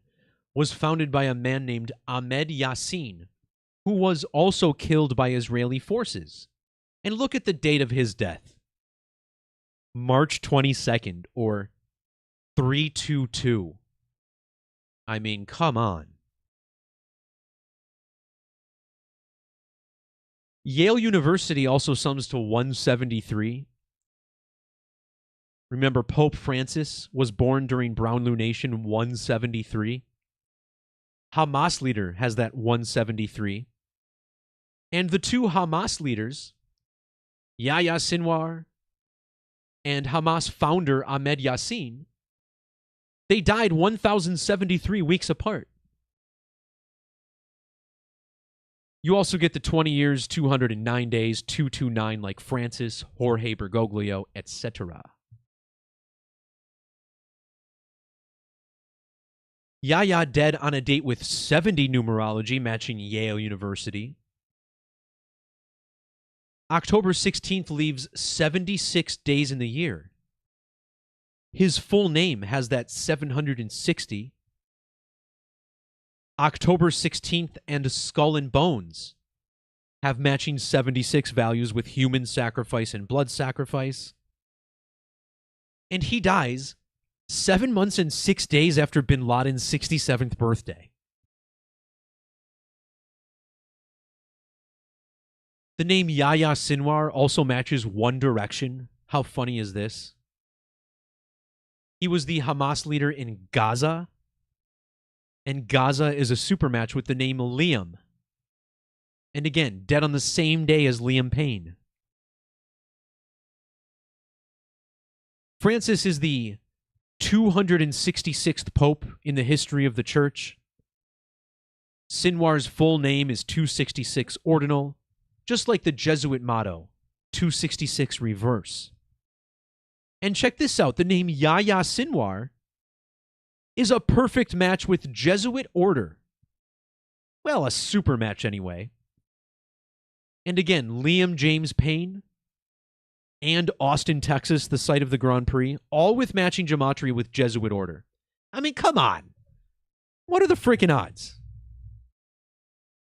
A: was founded by a man named Ahmed Yassin, who was also killed by Israeli forces. And look at the date of his death. March 22nd, or 322. I mean, come on. Yale University also sums to 173. Remember, Pope Francis was born during Brown lunation 173. Hamas leader has that 173. And the 2 Hamas leaders, Yahya Sinwar and Hamas founder Ahmed Yassin, they died 1,073 weeks apart. You also get the 20 years, 209 days, 229 like Francis, Jorge Bergoglio, etc. Yahya dead on a date with 70 numerology, matching Yale University. October 16th leaves 76 days in the year. His full name has that 760. October 16th and Skull and Bones have matching 76 values with human sacrifice and blood sacrifice. And he dies 7 months and 6 days after bin Laden's 67th birthday. The name Yahya Sinwar also matches One Direction. How funny is this? He was the Hamas leader in Gaza, and Gaza is a supermatch with the name Liam. And again, dead on the same day as Liam Payne. Francis is the 266th Pope in the history of the Church. Sinwar's full name is 266 Ordinal, just like the Jesuit motto, 266 Reverse. And check this out, the name Yahya Sinwar is a perfect match with Jesuit order. Well, a super match anyway. And again, Liam James Payne and Austin, Texas, the site of the Grand Prix, all with matching gematria with Jesuit order. I mean, come on. What are the freaking odds?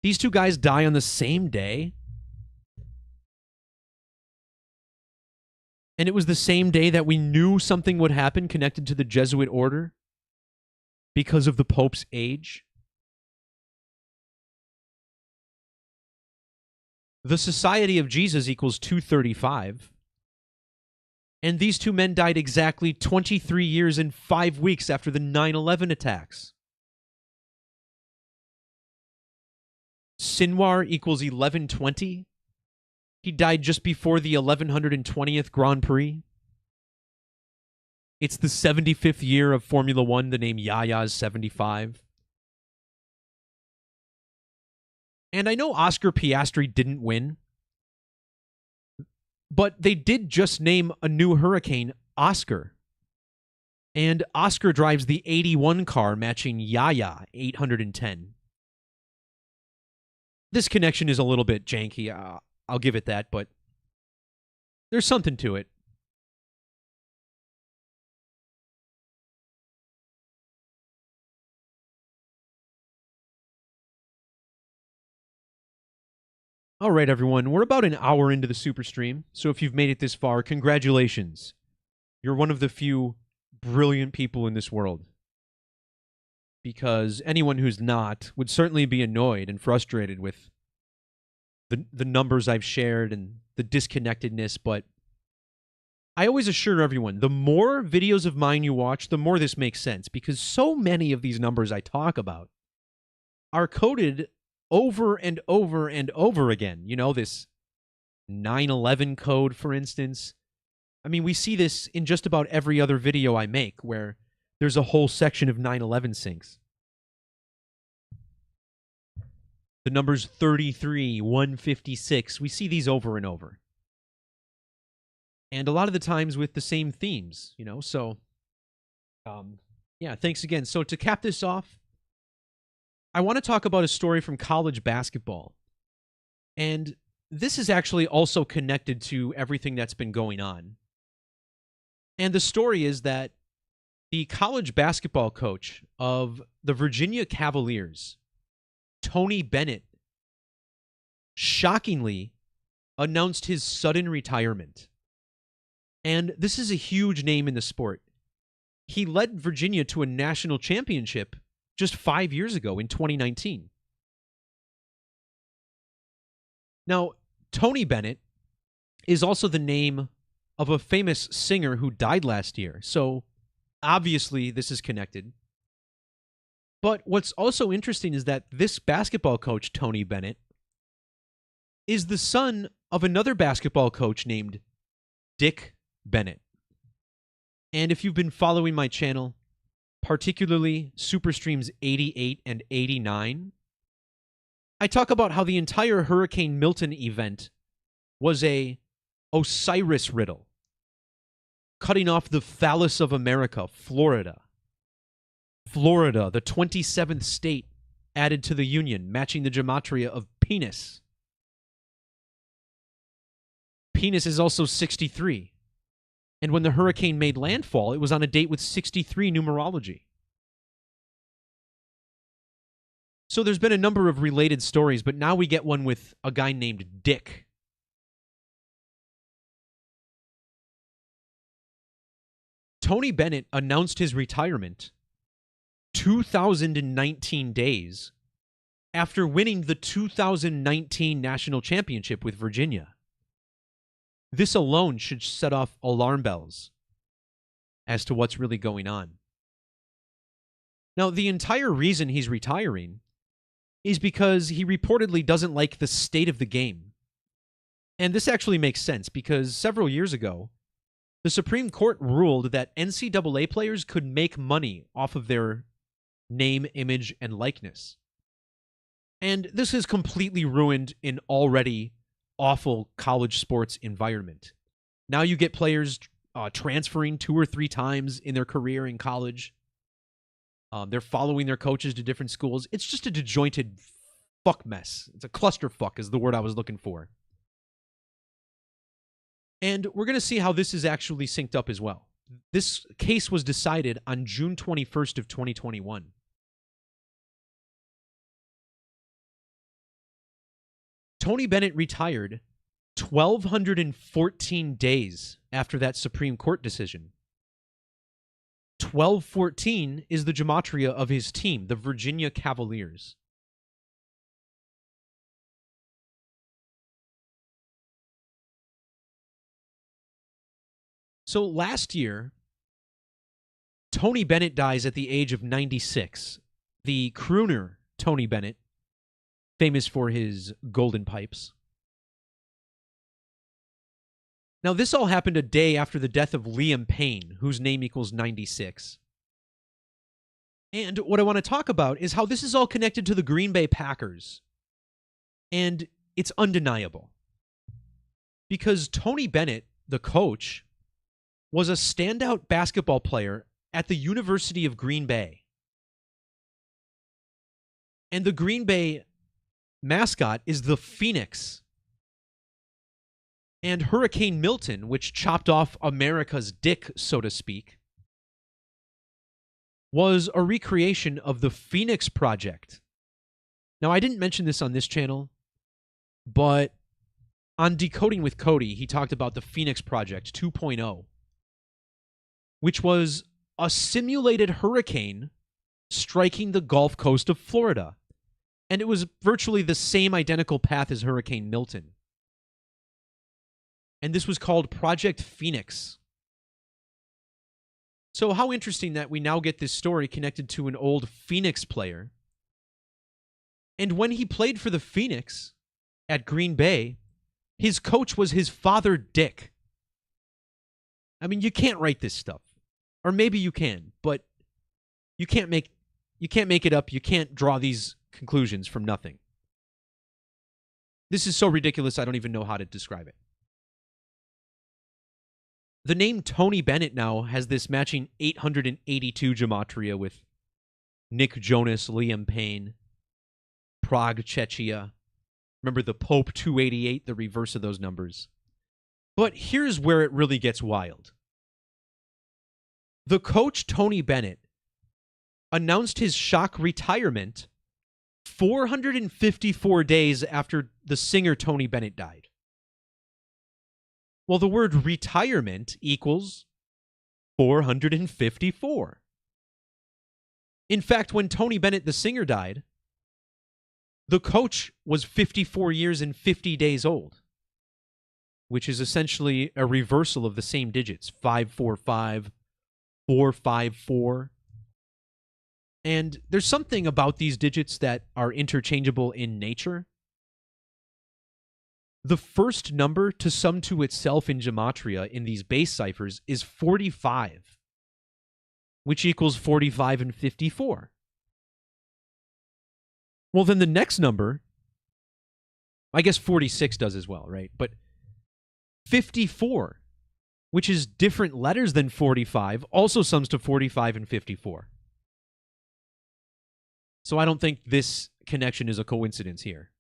A: These 2 guys die on the same day? And it was the same day that we knew something would happen connected to the Jesuit order because of the Pope's age. The Society of Jesus equals 235. And these two men died exactly 23 years and 5 weeks after the 9/11 attacks. Sinwar equals 1120. He died just before the 1120th Grand Prix. It's the 75th year of Formula One. The name Yahya is 75. And I know Oscar Piastri didn't win, but they did just name a new hurricane Oscar. And Oscar drives the 81 car matching Yahya 810. This connection is a little bit janky, I'll give it that, but there's something to it. All right, everyone, we're about an hour into the super stream, so if you've made it this far, congratulations. You're one of the few brilliant people in this world. Because anyone who's not would certainly be annoyed and frustrated with the numbers I've shared and the disconnectedness, but I always assure everyone, the more videos of mine you watch, the more this makes sense, because so many of these numbers I talk about are coded over and over and over again. You know, this 9/11 code, for instance. I mean, we see this in just about every other video I make, where there's a whole section of 9/11 syncs. The numbers 33, 156, we see these over and over. And a lot of the times with the same themes, you know, so, yeah, thanks again. So to cap this off, I want to talk about a story from college basketball. And this is actually also connected to everything that's been going on. And the story is that the college basketball coach of the Virginia Cavaliers, Tony Bennett, shockingly announced his sudden retirement. And this is a huge name in the sport. He led Virginia to a national championship just 5 years ago in 2019. Now, Tony Bennett is also the name of a famous singer who died last year, so obviously this is connected. But what's also interesting is that this basketball coach, Tony Bennett, is the son of another basketball coach named Dick Bennett. And if you've been following my channel, particularly Super Streams 88 and 89, I talk about how the entire Hurricane Milton event was a Osiris riddle, cutting off the phallus of America, Florida. Florida, the 27th state added to the Union, matching the Gematria of penis. Penis is also 63. And when the hurricane made landfall, it was on a date with 63 numerology. So there's been a number of related stories, but now we get one with a guy named Dick. Tony Bennett announced his retirement 2019 days after winning the 2019 national championship with Virginia. This alone should set off alarm bells as to what's really going on. Now, the entire reason he's retiring is because he reportedly doesn't like the state of the game. And this actually makes sense because several years ago, the Supreme Court ruled that NCAA players could make money off of their name, image, and likeness. And this has completely ruined an already awful college sports environment. Now you get players transferring 2 or 3 times in their career in college. They're following their coaches to different schools. It's just a disjointed fuck mess. It's a clusterfuck is the word I was looking for. And we're going to see how this is actually synced up as well. This case was decided on June 21st of 2021. Tony Bennett retired 1,214 days after that Supreme Court decision. 1214 is the gematria of his team, the Virginia Cavaliers. So last year, Tony Bennett dies at the age of 96. The crooner Tony Bennett, famous for his golden pipes. Now, this all happened a day after the death of Liam Payne, whose name equals 96. And what I want to talk about is how this is all connected to the Green Bay Packers. And it's undeniable. Because Tony Bennett, the coach, was a standout basketball player at the University of Green Bay. And the Green Bay mascot is the Phoenix. And Hurricane Milton, which chopped off America's dick, so to speak, was a recreation of the Phoenix Project. Now, I didn't mention this on this channel, but on Decoding with Cody, he talked about the Phoenix Project 2.0, which was a simulated hurricane striking the Gulf Coast of Florida. And it was virtually the same identical path as Hurricane Milton. And this was called Project Phoenix. So how interesting that we now get this story connected to an old Phoenix player. And when he played for the Phoenix at Green Bay, his coach was his father, Dick. I mean, you can't write this stuff. Or maybe you can, but you can't make it up. You can't draw these conclusions from nothing. This is so ridiculous, I don't even know how to describe it. The name Tony Bennett now has this matching 882 gematria with Nick Jonas, Liam Payne, Prague, Czechia. Remember the Pope 288, the reverse of those numbers. But here's where it really gets wild. The coach, Tony Bennett, announced his shock retirement 454 days after the singer Tony Bennett died. Well, the word retirement equals 454. In fact, when Tony Bennett, the singer, died, the coach was 54 years and 50 days old, which is essentially a reversal of the same digits, 545, 454. And there's something about these digits that are interchangeable in nature. The first number to sum to itself in gematria in these base ciphers is 45, which equals 45 and 54. Well, then the next number, I guess 46 does as well, right? But 54, which is different letters than 45, also sums to 45 and 54. So I don't think this connection is a coincidence here.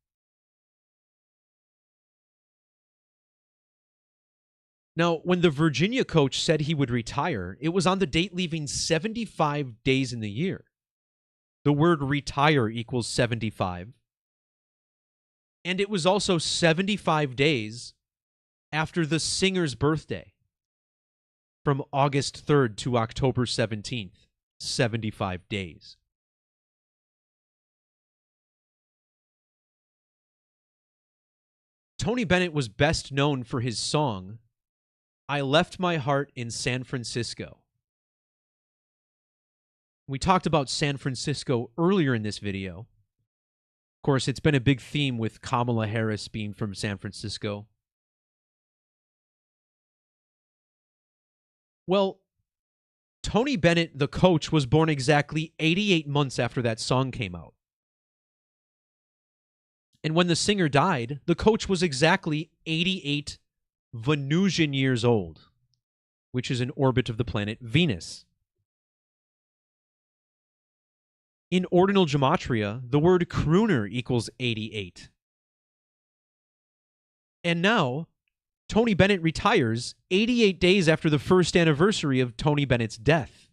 A: Now, when the Virginia coach said he would retire, it was on the date leaving 75 days in the year. The word retire equals 75. And it was also 75 days after the singer's birthday. From August 3rd to October 17th, 75 days. Tony Bennett was best known for his song, I Left My Heart in San Francisco. We talked about San Francisco earlier in this video. Of course, it's been a big theme with Kamala Harris being from San Francisco. Well, Tony Bennett, the coach, was born exactly 88 months after that song came out. And when the singer died, the coach was exactly 88 Venusian years old, which is an orbit of the planet Venus. In ordinal gematria, the word crooner equals 88. And now, Tony Bennett retires 88 days after the first anniversary of Tony Bennett's death.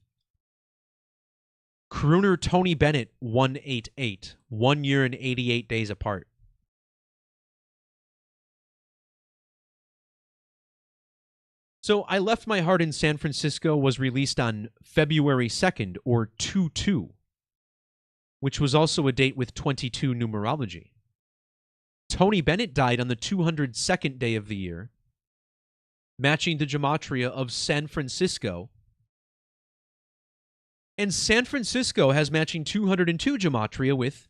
A: Crooner Tony Bennett 188, 1 year and 88 days apart. So I Left My Heart in San Francisco was released on February 2nd, or 2/2, which was also a date with 22 numerology. Tony Bennett died on the 202nd day of the year, matching the Gematria of San Francisco. And San Francisco has matching 202 Gematria with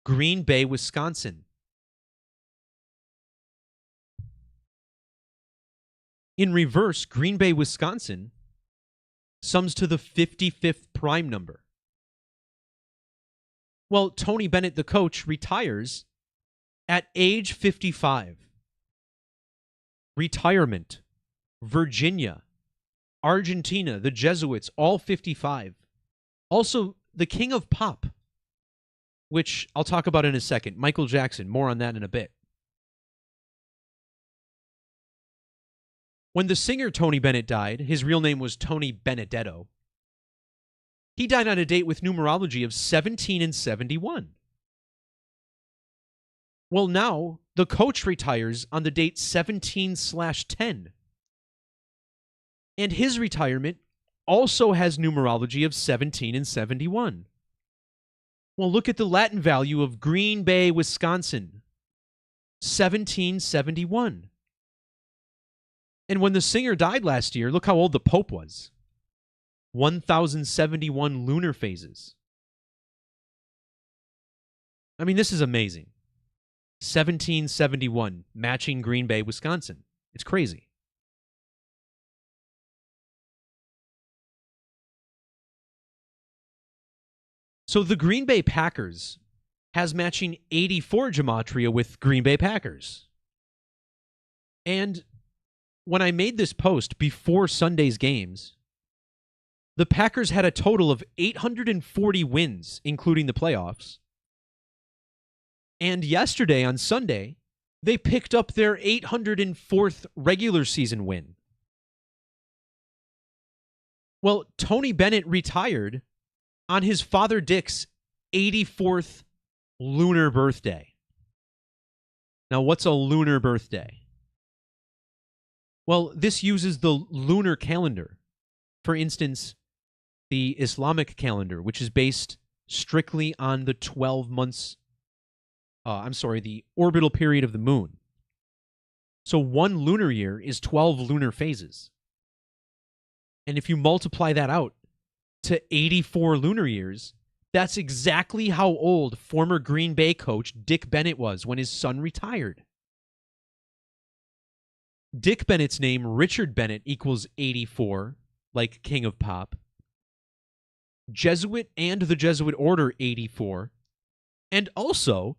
A: Green Bay, Wisconsin. In reverse, Green Bay, Wisconsin sums to the 55th prime number. Well, Tony Bennett, the coach, retires at age 55. Retirement. Virginia, Argentina, the Jesuits, all 55. Also, the king of pop, which I'll talk about in a second. Michael Jackson, more on that in a bit. When the singer Tony Bennett died, his real name was Tony Benedetto. He died on a date with numerology of 17 and 71. Well, now the coach retires on the date 17/10. And his retirement also has numerology of 17 and 71. Well, look at the Latin value of Green Bay, Wisconsin. 1771. And when the singer died last year, look how old the Pope was. 1071 lunar phases. I mean, this is amazing. 1771, matching Green Bay, Wisconsin. It's crazy. So the Green Bay Packers has matching 84 Gematria with Green Bay Packers. And when I made this post before Sunday's games, the Packers had a total of 840 wins, including the playoffs. And yesterday, on Sunday, they picked up their 804th regular season win. Well, Tony Bennett retired on his father Dick's 84th lunar birthday. Now, what's a lunar birthday? Well, this uses the lunar calendar. For instance, the Islamic calendar, which is based strictly on the 12 months, the orbital period of the moon. So one lunar year is 12 lunar phases. And if you multiply that out to 84 lunar years, that's exactly how old former Green Bay coach Dick Bennett was when his son retired. Dick Bennett's name, Richard Bennett, equals 84, like King of Pop. Jesuit and the Jesuit Order, 84. And also,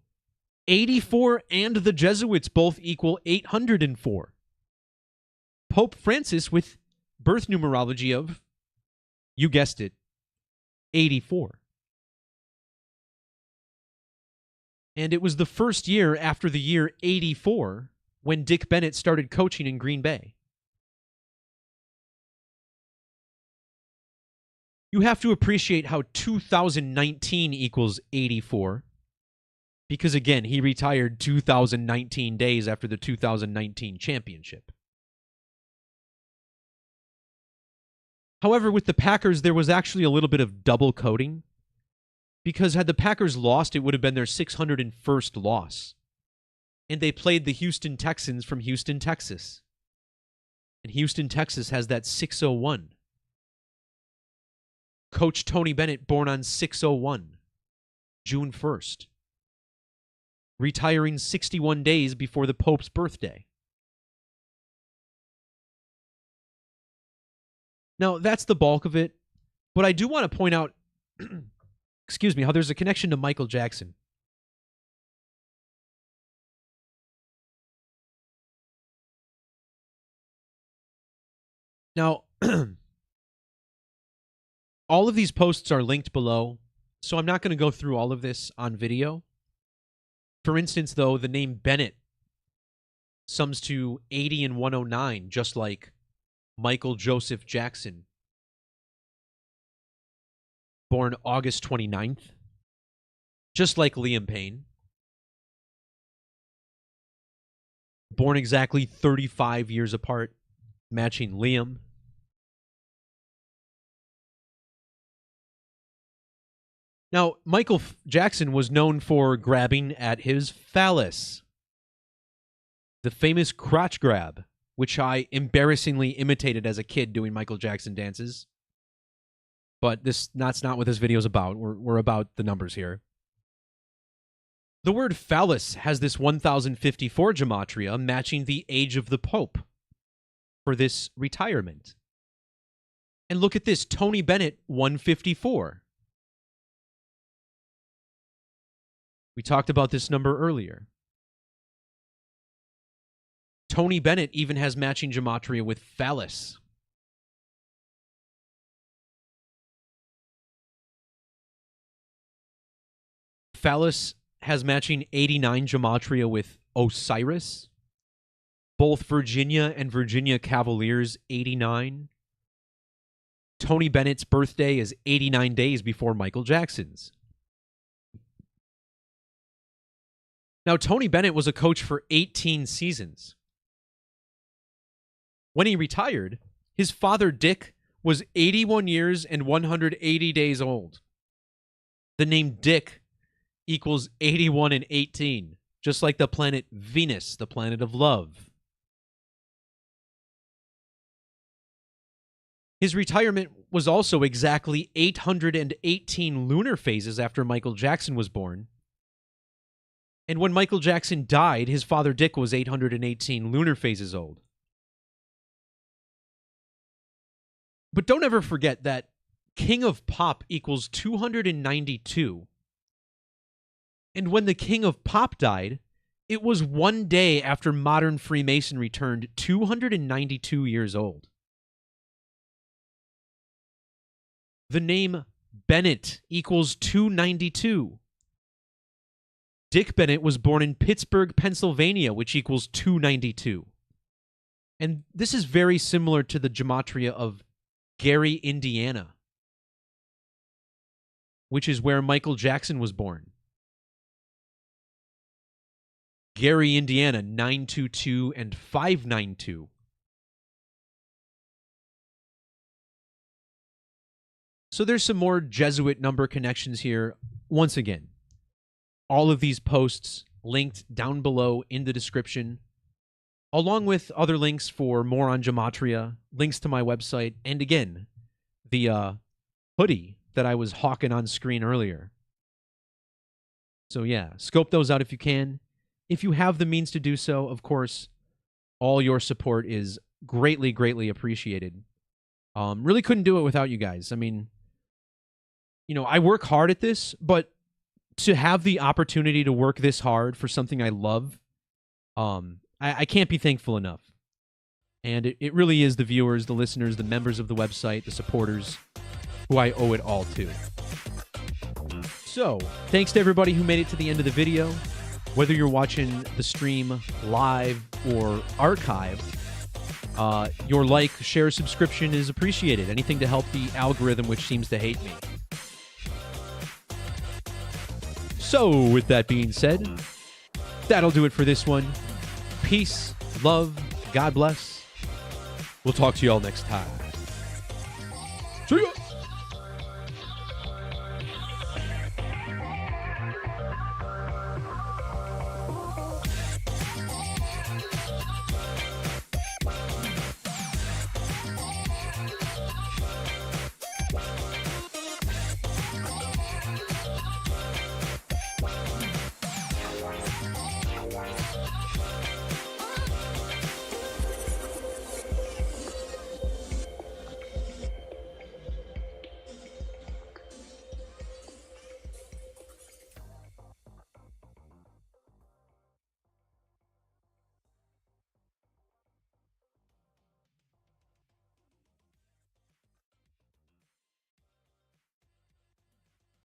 A: 84 and the Jesuits both equal 804. Pope Francis with birth numerology of, you guessed it, 84. And it was the first year after the year 84 when Dick Bennett started coaching in Green Bay. You have to appreciate how 2019 equals 84. Because again, he retired 2019 days after the 2019 championship. However, with the Packers, there was actually a little bit of double coding. Because had the Packers lost, it would have been their 601st loss. And they played the Houston Texans from Houston, Texas. And Houston, Texas has that 601. Coach Tony Bennett, born on 601, June 1st. Retiring 61 days before the Pope's birthday. Now, that's the bulk of it. But I do want to point out, excuse me, how there's a connection to Michael Jackson. Now, all of these posts are linked below, so I'm not going to go through all of this on video. For instance, though, the name Bennett sums to 80 and 109, just like Michael Joseph Jackson, born August 29th, just like Liam Payne, born exactly 35 years apart. matching Liam. Now, Michael Jackson was known for grabbing at his phallus. The famous crotch grab, which I embarrassingly imitated as a kid doing Michael Jackson dances. But that's not what this video is about. We're about the numbers here. The word phallus has this 1054 gematria matching the age of the Pope for this retirement. And look at this, Tony Bennett, 154. We talked about this number earlier. Tony Bennett even has matching gematria with phallus. Phallus has matching 89 gematria with Osiris. Both Virginia and Virginia Cavaliers, 89. Tony Bennett's birthday is 89 days before Michael Jackson's. Now, Tony Bennett was a coach for 18 seasons. When he retired, his father, Dick, was 81 years and 180 days old. The name Dick equals 81 and 18, just like the planet Venus, the planet of love. His retirement was also exactly 818 lunar phases after Michael Jackson was born. And when Michael Jackson died, his father Dick was 818 lunar phases old. But don't ever forget that King of Pop equals 292. And when the King of Pop died, it was one day after modern Freemasonry turned 292 years old. The name Bennett equals 292. Dick Bennett was born in Pittsburgh, Pennsylvania, which equals 292. And this is very similar to the gematria of Gary, Indiana, which is where Michael Jackson was born. Gary, Indiana, 922 and 592. So there's some more Jesuit number connections here. Once again, all of these posts linked down below in the description, along with other links for more on gematria, links to my website, and again, the hoodie that I was hawking on screen earlier. So yeah, scope those out if you can. If you have the means to do so, of course, all your support is greatly, greatly appreciated. Really couldn't do it without you guys. I mean, you know, I work hard at this, but to have the opportunity to work this hard for something I love, I can't be thankful enough. And it really is the viewers, the listeners, the members of the website, the supporters, who I owe it all to. So, thanks to everybody who made it to the end of the video. Whether you're watching the stream live or archived, your like, share, subscription is appreciated. Anything to help the algorithm, which seems to hate me. So, with that being said, that'll do it for this one. Peace, love, God bless. We'll talk to you all next time.